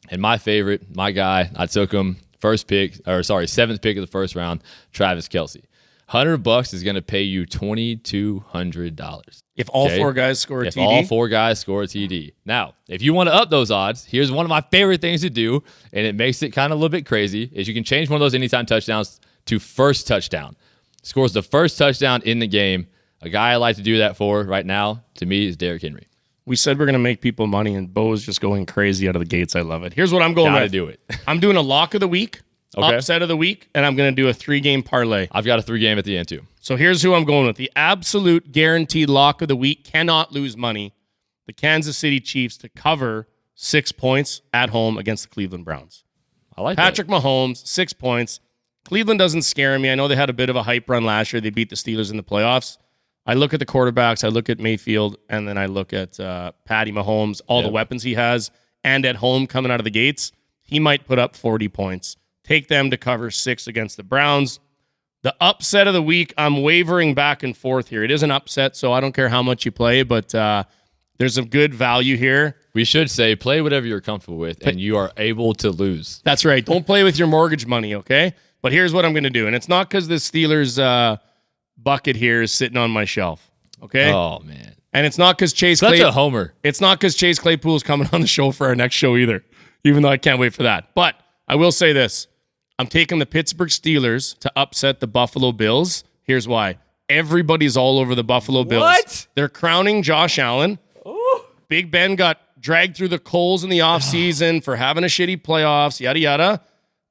And my favorite, my guy, I took him seventh pick of the first round, Travis Kelce. $100 is going to pay you $2,200. If all four guys score a TD? If all four guys score a TD. Now, if you want to up those odds, here's one of my favorite things to do, and it makes it kind of a little bit crazy, is you can change one of those anytime touchdowns to first touchdown. Scores the first touchdown in the game. A guy I like to do that for right now, to me, is Derrick Henry. We said we're going to make people money, and Bo's just going crazy out of the gates. I love it. Here's what I'm going Gotta with. do it. I'm doing a lock of the week, upset of the week, and I'm going to do a 3-game parlay. I've got a 3-game at the end, too. So here's who I'm going with. The absolute guaranteed lock of the week, cannot lose money. The Kansas City Chiefs to cover 6 points at home against the Cleveland Browns. I like Patrick Mahomes, 6 points. Cleveland doesn't scare me. I know they had a bit of a hype run last year. They beat the Steelers in the playoffs. I look at the quarterbacks, I look at Mayfield, and then I look at Patty Mahomes, all the weapons he has, and at home coming out of the gates, he might put up 40 points. Take them to cover 6 against the Browns. The upset of the week, I'm wavering back and forth here. It is an upset, so I don't care how much you play, but there's some good value here. We should say play whatever you're comfortable with, and you are able to lose. That's right. Don't play with your mortgage money, okay? But here's what I'm going to do, and it's not because the Steelers bucket here is sitting on my shelf, okay? Oh, man. And it's not because Chase Such a homer. It's not because Chase Claypool is coming on the show for our next show either, even though I can't wait for that. But I will say this. I'm taking the Pittsburgh Steelers to upset the Buffalo Bills. Here's why. Everybody's all over the Buffalo Bills. What? They're crowning Josh Allen. Ooh. Big Ben got dragged through the coals in the offseason for having a shitty playoffs, yada, yada.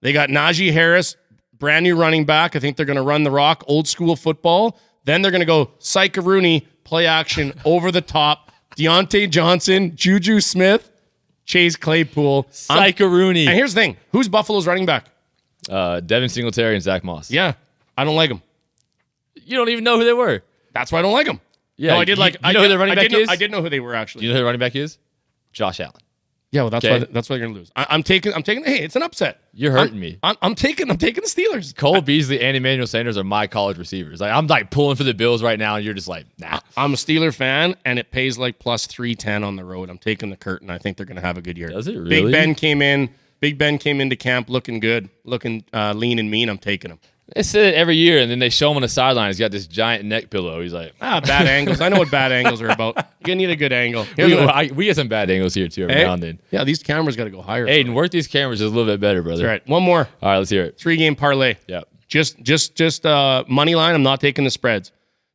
They got Najee Harris, brand new running back. I think they're going to run the rock, old school football. Then they're going to go Rooney, play action, over the top. Deontay Johnson, Juju Smith, Chase Claypool. Rooney. And here's the thing. Who's Buffalo's running back? Devin Singletary and Zach Moss. Yeah. I don't like them. You don't even know who they were. That's why I don't like them. Yeah, no, I did like. You know who their running back is? I did know who they were actually. Do you know who their running back is? Josh Allen. Yeah, well, that's why they're gonna lose. I'm taking. Hey, it's an upset. You're hurting me. I'm taking the Steelers. Cole Beasley and Emmanuel Sanders are my college receivers. Like I'm like pulling for the Bills right now, and you're just like, nah. I'm a Steeler fan, and it pays like plus 310 on the road. I'm taking the curtain. I think they're gonna have a good year. Does it really? Big Ben came into camp looking good, looking lean and mean. I'm taking him. They say it every year, and then they show him on the sideline. He's got this giant neck pillow. He's like, bad angles. I know what bad angles are about. You're going to need a good angle. We get some bad angles here, too, every now and then. Yeah, these cameras got to go higher. Aiden, work these cameras just a little bit better, brother. That's right. One more. All right, let's hear it. 3-game parlay. Yeah. Just money line. I'm not taking the spreads.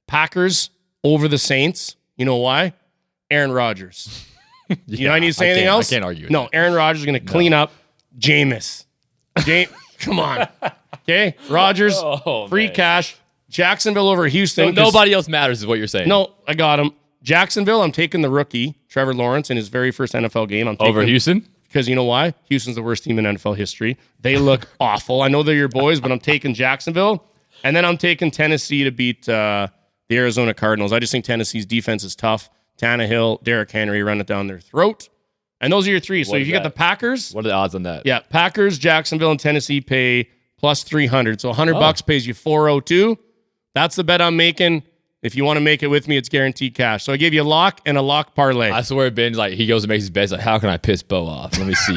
Packers over the Saints. You know why? Aaron Rodgers. You know I need to say anything else? I can't argue with No, that. Aaron Rodgers is going to clean up Jameis. Come on. Okay, Rodgers, free cash. Jacksonville over Houston. So nobody else matters is what you're saying. No, I got him. Jacksonville, I'm taking the rookie, Trevor Lawrence, in his very first NFL game. I'm taking Over Houston? Because you know why? Houston's the worst team in NFL history. They look awful. I know they're your boys, but I'm taking Jacksonville. And then I'm taking Tennessee to beat the Arizona Cardinals. I just think Tennessee's defense is tough. Tannehill, Derrick Henry run it down their throat. And those are your three. So if you got the Packers. What are the odds on that? Yeah, Packers, Jacksonville, and Tennessee pay plus 300. So $100 pays you 402. That's the bet I'm making. If you want to make it with me, it's guaranteed cash. So I gave you a lock and a lock parlay. I swear Ben's like, he goes and makes his bets. Like, how can I piss Bo off? Let me see.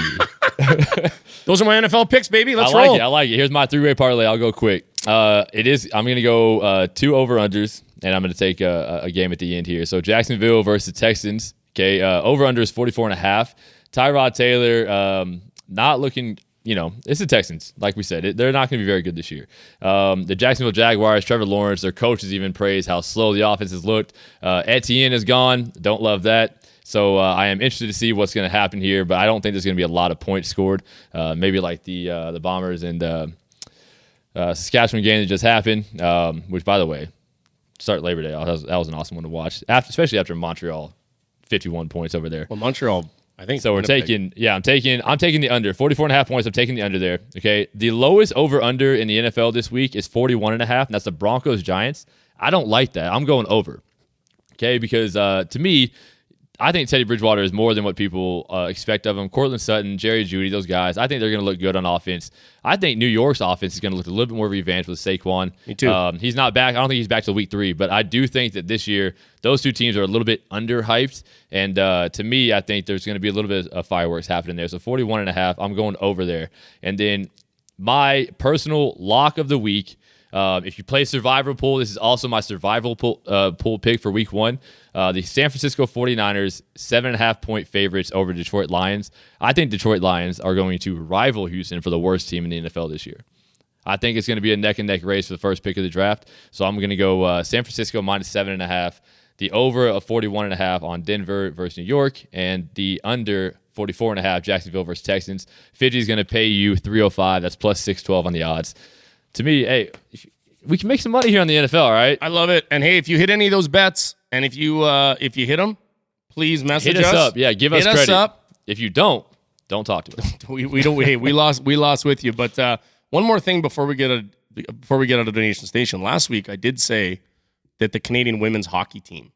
Those are my NFL picks, baby. Let's I roll. like it. Here's my 3-way parlay. I'll go quick. I'm going to go 2 over-unders, and I'm going to take a game at the end here. So Jacksonville versus Texans. Okay, over-under is 44.5. Tyrod Taylor, not looking... it's the Texans. Like we said, they're not going to be very good this year. The Jacksonville Jaguars, Trevor Lawrence, their coaches even praised how slow the offense has looked. Etienne is gone. Don't love that. So I am interested to see what's going to happen here, but I don't think there's going to be a lot of points scored. Maybe like the Bombers and Saskatchewan game that just happened, which, by the way, start Labor Day. That was an awesome one to watch, especially after Montreal, 51 points over there. Well, Montreal... I think so. I'm taking the under 44.5 points. I'm taking the under there. Okay. The lowest over under in the NFL this week is 41.5. And that's the Broncos Giants. I don't like that. I'm going over. Okay. Because to me, I think Teddy Bridgewater is more than what people expect of him. Cortland Sutton, Jerry Jeudy, those guys, I think they're going to look good on offense. I think New York's offense is going to look a little bit more revamped with Saquon. Me too. He's not back. I don't think he's back till week 3, but I do think that this year those two teams are a little bit underhyped. And to me, I think there's going to be a little bit of fireworks happening there. So 41.5, I'm going over there. And then my personal lock of the week, if you play survivor pool, this is also my survival pool pick for week 1. The San Francisco 49ers, 7.5-point favorites over Detroit Lions. I think Detroit Lions are going to rival Houston for the worst team in the NFL this year. I think it's going to be a neck-and-neck race for the first pick of the draft. So I'm going to go San Francisco minus 7.5, the over of 41.5 on Denver versus New York, and the under 44.5 Jacksonville versus Texans. 50 is going to pay you 305. That's plus 612 on the odds. To me, hey, we can make some money here on the NFL, all right? I love it. And hey, if you hit any of those bets, and if you hit them, please message us. Hit us up. Yeah, give us credit. Hit us up. If you don't talk to us. we don't. Hey, we lost with you. But one more thing before we get out of Donation Station. Last week, I did say that the Canadian women's hockey team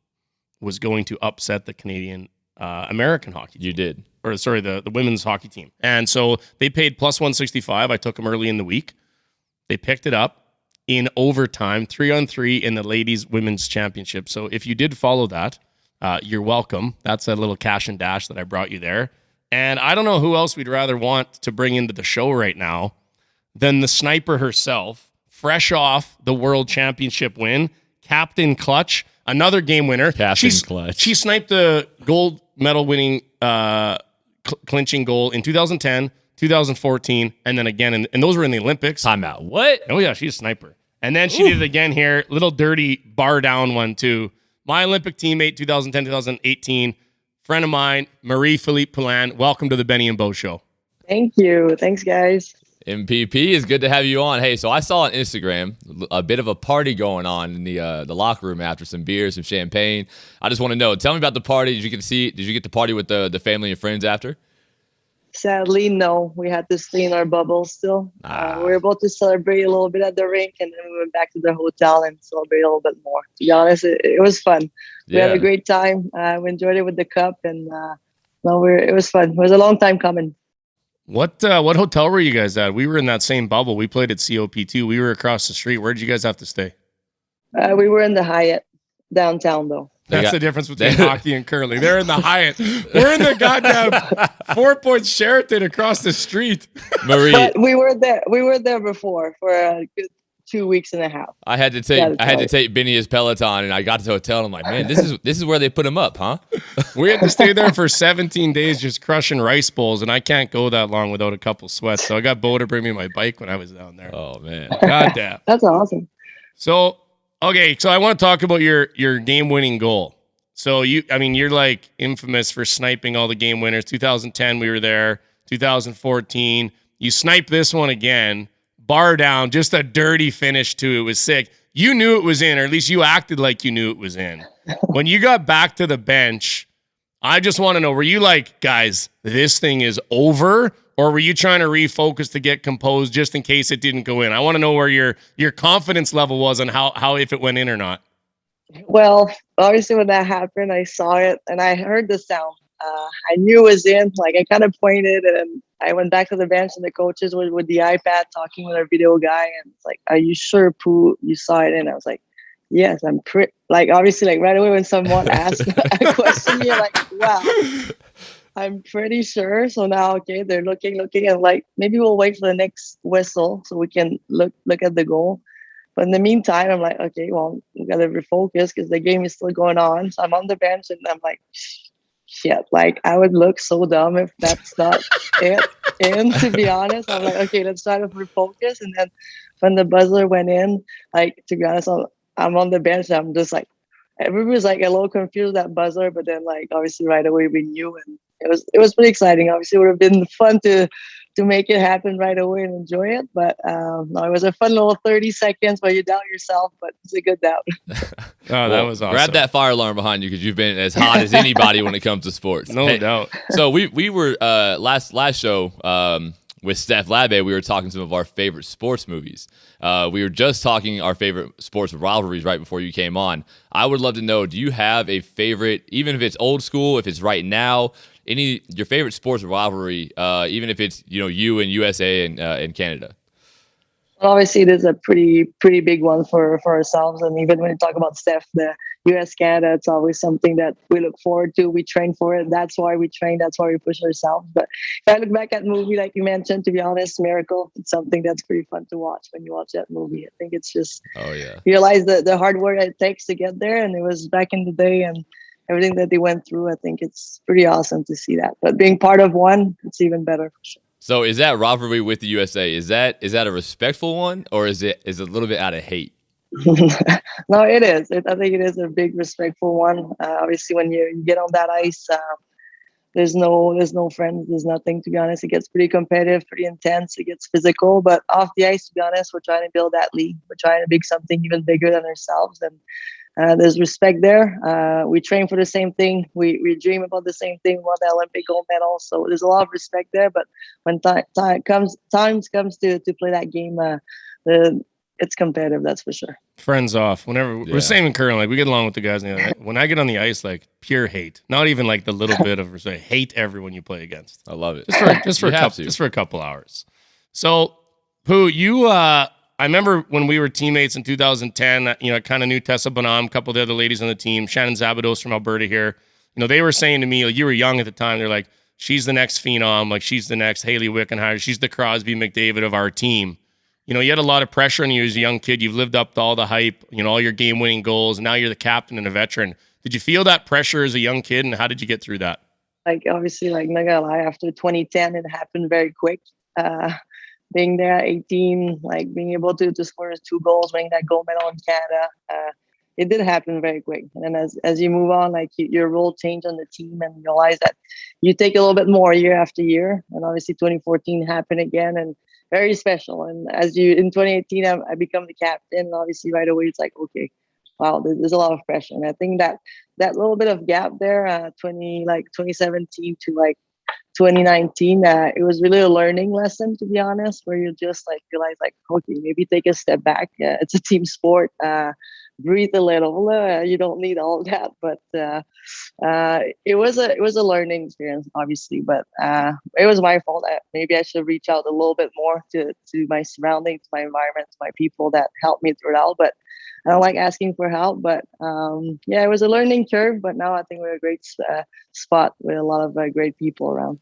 was going to upset the Canadian American hockey team. You did. Or sorry, the women's hockey team. And so they paid plus 165. I took them early in the week. They picked it up in overtime, 3-on-3 in the ladies' women's championship. So if you did follow that, you're welcome. That's a little cash and dash that I brought you there. And I don't know who else we'd rather want to bring into the show right now than the sniper herself, fresh off the world championship win, Captain Clutch, another game winner. Captain Clutch. She sniped the gold medal winning clinching goal in 2010, 2014, and then again, and those were in the Olympics. Timeout. What? Oh, yeah, she's a sniper. And then she did it again here. Little dirty bar down one, too. My Olympic teammate, 2010, 2018, friend of mine, Marie-Philip Poulin. Welcome to the Benny and Bo Show. Thank you. Thanks, guys. MPP, is good to have you on. Hey, so I saw on Instagram a bit of a party going on in the locker room after some beers, some champagne. I just want to know, tell me about the party. Did you get to party with the family and friends after? Sadly, no. We had to stay in our bubble still. We were able to celebrate a little bit at the rink, and then we went back to the hotel and celebrate a little bit more. To be honest, it was fun. We had a great time. We enjoyed it with the cup, and it was fun. It was a long time coming. What hotel were you guys at? We were in that same bubble. We played at COP2. We were across the street. Where did you guys have to stay? We were in the Hyatt downtown, though. That's the difference between hockey and curling. They're in the Hyatt. We're in the goddamn 4 Point Sheraton across the street. Marie, but we were there before for a good 2 weeks and a half. I had to take Benny his Peloton, and I got to the hotel, and I'm like, man, this is where they put him up, huh? We had to stay there for 17 days just crushing rice bowls, and I can't go that long without a couple sweats. So I got Bo to bring me my bike when I was down there. Oh man, goddamn, that's awesome. So okay, so I want to talk about your game-winning goal. So you're like infamous for sniping all the game winners. 2010, we were there. 2014, you sniped this one again. Bar down, just a dirty finish to it. Was sick. You knew it was in, or at least you acted like you knew it was in. When you got back to the bench, I just want to know, were you like, guys, this thing is over? Or were you trying to refocus to get composed just in case it didn't go in? I want to know where your confidence level was and how if it went in or not. Well, obviously when that happened, I saw it and I heard the sound. I knew it was in. Like I kind of pointed and I went back to the bench and the coaches were with the iPad talking with our video guy and it's like, "Are you sure, Pooh, you saw it?" And I was like, "Yes, I'm pretty." Like obviously, like right away when someone asked a question, you're like, "Wow, I'm pretty sure." So now, okay, they're looking, and like maybe we'll wait for the next whistle so we can look at the goal. But in the meantime, I'm like, okay, well, we gotta refocus because the game is still going on. So I'm on the bench and I'm like, shit, like I would look so dumb if that's not it. And to be honest, I'm like, okay, let's try to refocus. And then when the buzzer went in, like to be honest, I'm on the bench. And I'm just like, everybody's like a little confused with that buzzer, but then like obviously right away we knew, and it was pretty exciting. Obviously, it would have been fun to make it happen right away and enjoy it. But no, it was a fun little 30 seconds where you doubt yourself, but it's a good doubt. That was awesome. Grab that fire alarm behind you because you've been as hot as anybody when it comes to sports. No doubt. So we were last show. with Steph Labbe, we were talking some of our favorite sports movies. We were just talking our favorite sports rivalries right before you came on. I would love to know, do you have a favorite, even if it's old school, if it's right now, your favorite sports rivalry, even if it's, you and USA and Canada? Obviously, it is a pretty big one for ourselves. And even when you talk about Steph, the US Canada, it's always something that we look forward to. We train for it. That's why we train. That's why we push ourselves. But if I look back at the movie, like you mentioned, to be honest, Miracle, it's something that's pretty fun to watch when you watch that movie. I think it's just realize the hard work it takes to get there. And it was back in the day and everything that they went through. I think it's pretty awesome to see that. But being part of one, it's even better for sure. So is that rivalry with the USA? Is that a respectful one, or is it a little bit out of hate? No, it is. I think it is a big respectful one. Obviously, when you get on that ice, there's no friends, there's nothing. To be honest, it gets pretty competitive, pretty intense. It gets physical, but off the ice, to be honest, we're trying to build that league. We're trying to make something even bigger than ourselves, and there's respect there. We train for the same thing. We dream about the same thing. We want the Olympic gold medal. So there's a lot of respect there. But when time comes to play that game, it's competitive. That's for sure. Friends off. Whenever we're same in curling, like we get along with the guys. When I get on the ice, like pure hate. Not even like the little bit of respect. Hate everyone you play against. I love it. Just for a couple hours. So, Pooh, you. I remember when we were teammates in 2010, I kind of knew Tessa Bonham, a couple of the other ladies on the team, Shannon Zabados from Alberta here. They were saying to me, you were young at the time, they're like, she's the next phenom, like she's the next Haley Wickenheiser, she's the Crosby McDavid of our team. You had a lot of pressure on you as a young kid. You've lived up to all the hype, all your game-winning goals, and now you're the captain and a veteran. Did you feel that pressure as a young kid, and how did you get through that? Like, obviously, like, not gonna lie, after 2010, it happened very quick. Being there at 18, like being able to score 2 goals, winning that gold medal in Canada, it did happen very quick. And then as you move on, like your role changed on the team and you realize that you take a little bit more year after year. And obviously 2014 happened again and very special. And in 2018, I become the captain. And obviously right away, it's like, okay, wow, there's a lot of pressure. And I think that little bit of gap there, 2017 to like 2019, it was really a learning lesson, to be honest, where you just like realize like, okay, maybe take a step back. It's a team sport. Breathe a little. You don't need all that, but it was a learning experience, obviously. But it was my fault. Maybe I should reach out a little bit more to my surroundings, my environment, my people that helped me through it all. But I don't like asking for help. But it was a learning curve. But now I think we're a great spot with a lot of great people around.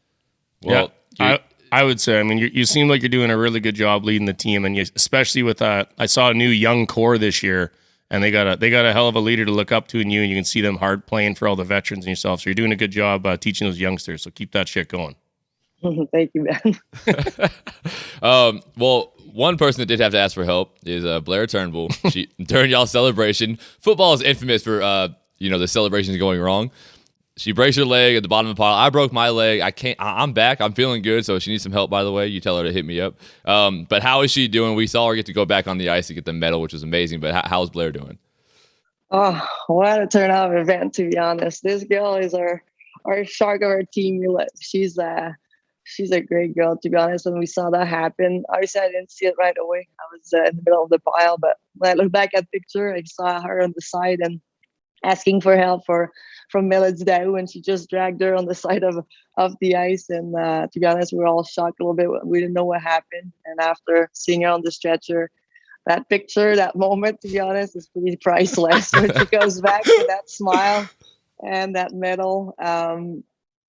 Well, I would say, I mean, you seem like you're doing a really good job leading the team, and especially with I saw a new young core this year, and they got a hell of a leader to look up to in you, and you can see them hard playing for all the veterans and yourself. So you're doing a good job teaching those youngsters. So keep that shit going. Thank you, man. Well, one person that did have to ask for help is Blair Turnbull. During y'all's celebration, football is infamous for the celebrations going wrong. She breaks her leg at the bottom of the pile. I broke my leg. I'm back. I'm feeling good. So if she needs some help, by the way, you tell her to hit me up. But how is she doing? We saw her get to go back on the ice to get the medal, which was amazing. But how's Blair doing? Oh, what a turnout event, to be honest. This girl is our shark of our team. She's a great girl, to be honest. When we saw that happen, obviously I didn't see it right away. I was in the middle of the pile. But when I look back at the picture, I saw her on the side and asking for help from Melod's dad, and she just dragged her on the side of the ice. And to be honest, we were all shocked a little bit. We didn't know what happened. And after seeing her on the stretcher, that picture, that moment, to be honest, is pretty priceless. When she goes back with that smile and that medal,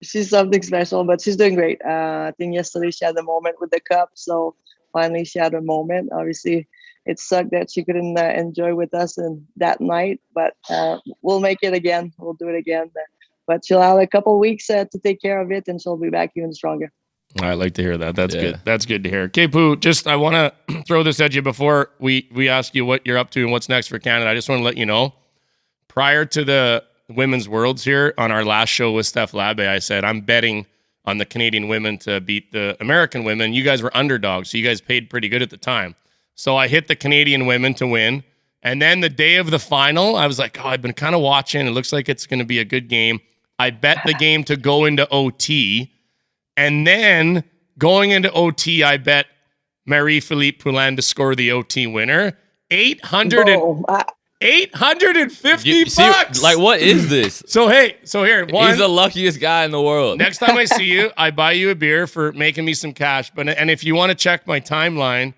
she's something special, but she's doing great. I think yesterday she had a moment with the cup. So finally she had a moment. Obviously, it sucked that she couldn't enjoy with us that night, but we'll make it again. We'll do it again. But she'll have a couple weeks to take care of it, and she'll be back even stronger. I like to hear that. That's good. That's good to hear. Okay, Pooh, I want to throw this at you before we ask you what you're up to and what's next for Canada. I just want to let you know, prior to the Women's Worlds here on our last show with Steph Labbe, I said I'm betting on the Canadian women to beat the American women. You guys were underdogs, so you guys paid pretty good at the time. So I hit the Canadian women to win. And then the day of the final, I was like, I've been kind of watching. It looks like it's going to be a good game. I bet the game to go into OT. And then Going into OT, I bet Marie-Philip Poulin to score the OT winner. 850 bucks. Like, what is this? So here, He's the luckiest guy in the world. Next time I see you, I buy you a beer for making me some cash. And if you want to check my timeline,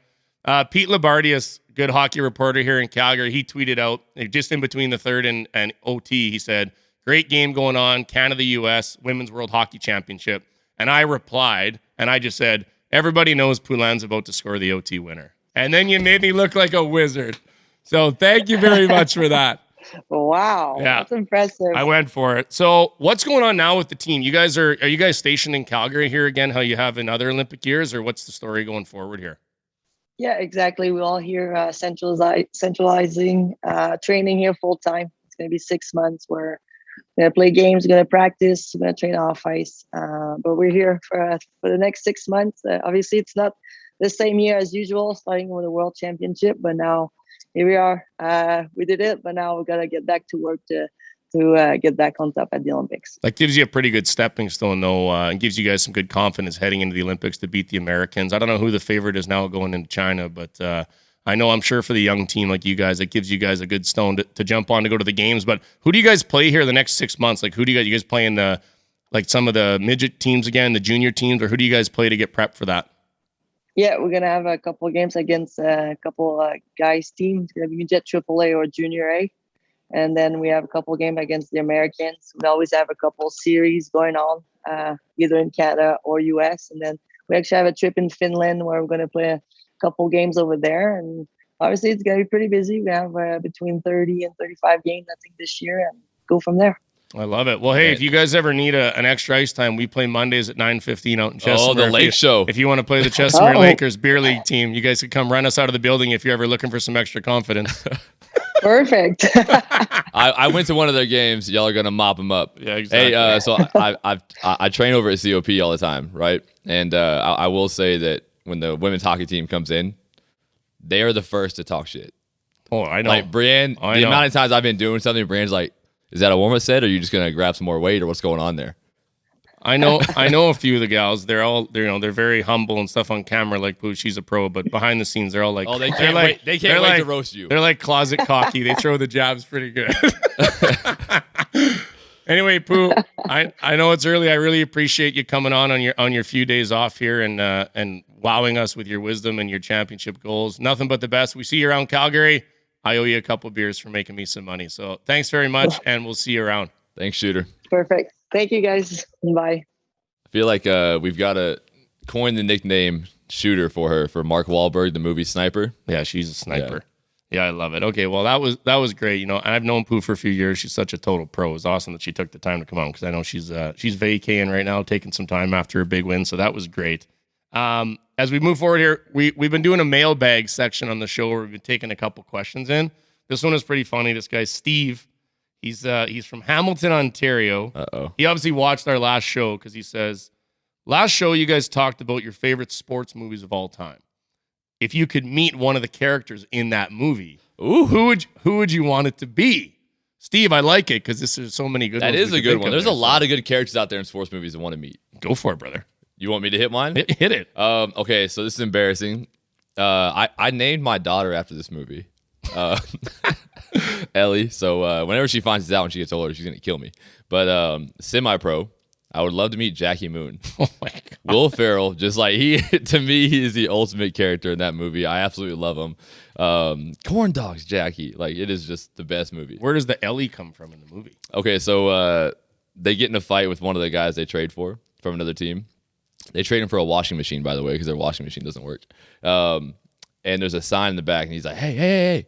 Pete Labardius, good hockey reporter here in Calgary, he tweeted out just in between the third and OT. He said, "Great game going on, Canada-US Women's World Hockey Championship." And I replied, and I just said, "Everybody knows Poulin's about to score the OT winner." And then you made me look like a wizard. So thank you very much for that. Wow. Yeah. That's impressive. I went for it. So what's going on now with the team? You guys are you guys stationed in Calgary here again, how you have in other Olympic years, or what's the story going forward here? Yeah, exactly. We're all here centralizing training here full time. It's going to be 6 months. We're going to play games, we're going to practice, we're going to train off ice. But we're here for the next 6 months. Obviously, it's not the same year as usual, starting with the World Championship, but now here we are. We did it, but now we got to get back to work to get back on top at the Olympics. That gives you a pretty good stepping stone, though, and gives you guys some good confidence heading into the Olympics to beat the Americans. I don't know who the favorite is now going into China, but I know I'm sure for the young team like you guys, it gives you guys a good stone to jump on to go to the games. But who do you guys play here the next 6 months? Like, who do you guys play in some of the midget teams again, the junior teams, or who do you guys play to get prepped for that? Yeah, we're going to have a couple of games against a couple guys' teams. We're going to be midget AAA or Junior A. And then we have a couple of games against the Americans. We always have a couple series going on, either in Canada or US. And then we actually have a trip in Finland where we're going to play a couple games over there. And obviously, it's going to be pretty busy. We have between 30 and 35 games, I think, this year, and go from there. I love it. Well, hey, if you guys ever need an extra ice time, we play Mondays at 9:15 out in Chestermere. Oh, the Lake Show. If you want to play the Chestermere Lakers Beer League team, you guys could come run us out of the building if you're ever looking for some extra confidence. Perfect. I went to one of their games. Y'all are gonna mop them up. Yeah, exactly. Hey, so I train over at COP all the time, right? And I will say that when the women's hockey team comes in, they are the first to talk shit. Oh, I know. Like Brienne, amount of times I've been doing something, Brienne's like, "Is that a warm-up set, or are you just gonna grab some more weight, or what's going on there?" I know a few of the gals. They're very humble and stuff on camera. Like Pooh, she's a pro, but behind the scenes, they're all like, "Oh, they can't wait! They can't wait to roast you." They're like closet cocky. They throw the jabs pretty good. Anyway, Pooh, I know it's early. I really appreciate you coming on your few days off here and wowing us with your wisdom and your championship goals. Nothing but the best. We see you around Calgary. I owe you a couple beers for making me some money. So thanks very much, and we'll see you around. Thanks, Shooter. Perfect. Thank you, guys. Bye. I feel like we've got to coin the nickname Shooter for her, for Mark Wahlberg, the movie Sniper. Yeah, she's a sniper. Yeah, I love it. Okay, well, that was great. And I've known Pooh for a few years. She's such a total pro. It was awesome that she took the time to come on, because I know she's vacating right now, taking some time after a big win. So that was great. As we move forward here, we've been doing a mailbag section on the show where we've been taking a couple questions in. This one is pretty funny. This guy, Steve, he's from Hamilton, Ontario. Uh-oh. He obviously watched our last show because he says, "Last show you guys talked about your favorite sports movies of all time. If you could meet one of the characters in that movie, who would you want it to be?" Steve, I like it because there's so many good ones. That is a good one. There's a lot of good characters out there in sports movies I want to meet. Go for it, brother. You want me to hit mine? Hit it. Okay, so this is embarrassing. I named my daughter after this movie. Ellie. So whenever she finds this out when she gets older, she's gonna kill me. But semi-pro, I would love to meet Jackie Moon. Oh my God. Will Ferrell, just like to me, he is the ultimate character in that movie. I absolutely love him. Corn Dogs Jackie, like it is just the best movie. Where does the Ellie come from in the movie? Okay, so they get in a fight with one of the guys they trade for from another team. They trade him for a washing machine, by the way, because their washing machine doesn't work. And there's a sign in the back, and he's like, hey,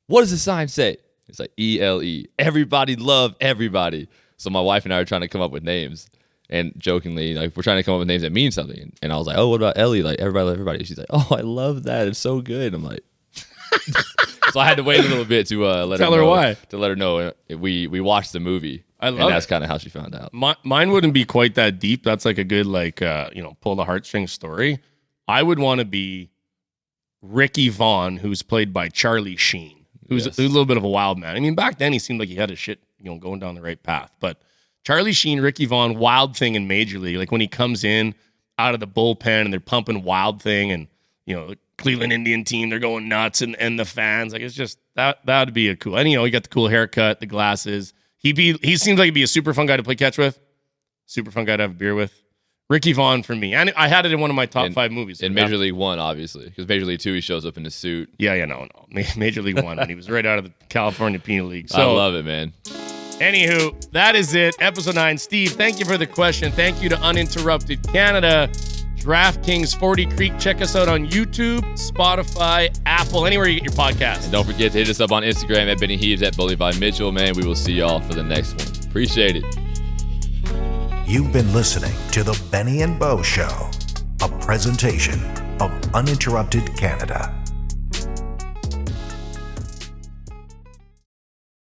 what does the sign say? It's like ELE. Everybody love everybody. So my wife and I are trying to come up with names, and jokingly, like, we're trying to come up with names that mean something. And I was like, "Oh, what about Ellie? Like, everybody love everybody." She's like, "Oh, I love that. It's so good." I'm like, so I had to wait a little bit to let Tell her her know, why. To let her know we watched the movie. I love and that's it. kind of how she found out. Mine wouldn't be quite that deep. That's like a good pull the heartstrings story. I would want to be Ricky Vaughn, who's played by Charlie Sheen, who's a little bit of a wild man. I mean, back then he seemed like he had his shit, going down the right path. But Charlie Sheen, Ricky Vaughn, wild thing in Major League. Like when he comes in, out of the bullpen and they're pumping Wild Thing and, the Cleveland Indian team, they're going nuts and the fans. Like, it's just, that'd be a cool. And, he got the cool haircut, the glasses. He seems like he'd be a super fun guy to play catch with. Super fun guy to have a beer with. Ricky Vaughn for me. And I had it in one of my top 5 movies. In Major League One, obviously. Because Major League 2, he shows up in a suit. Yeah, no. Major League One, when he was right out of the California Penal League. So, I love it, man. Anywho, that is it. Episode 9. Steve, thank you for the question. Thank you to Uninterrupted Canada, DraftKings 40 Creek. Check us out on YouTube, Spotify, Apple, anywhere you get your podcasts. And don't forget to hit us up on Instagram at Benny Heaves, at Levi Mitchell, man. We will see y'all for the next one. Appreciate it. You've been listening to The Benny and Bo Show, a presentation of Uninterrupted Canada.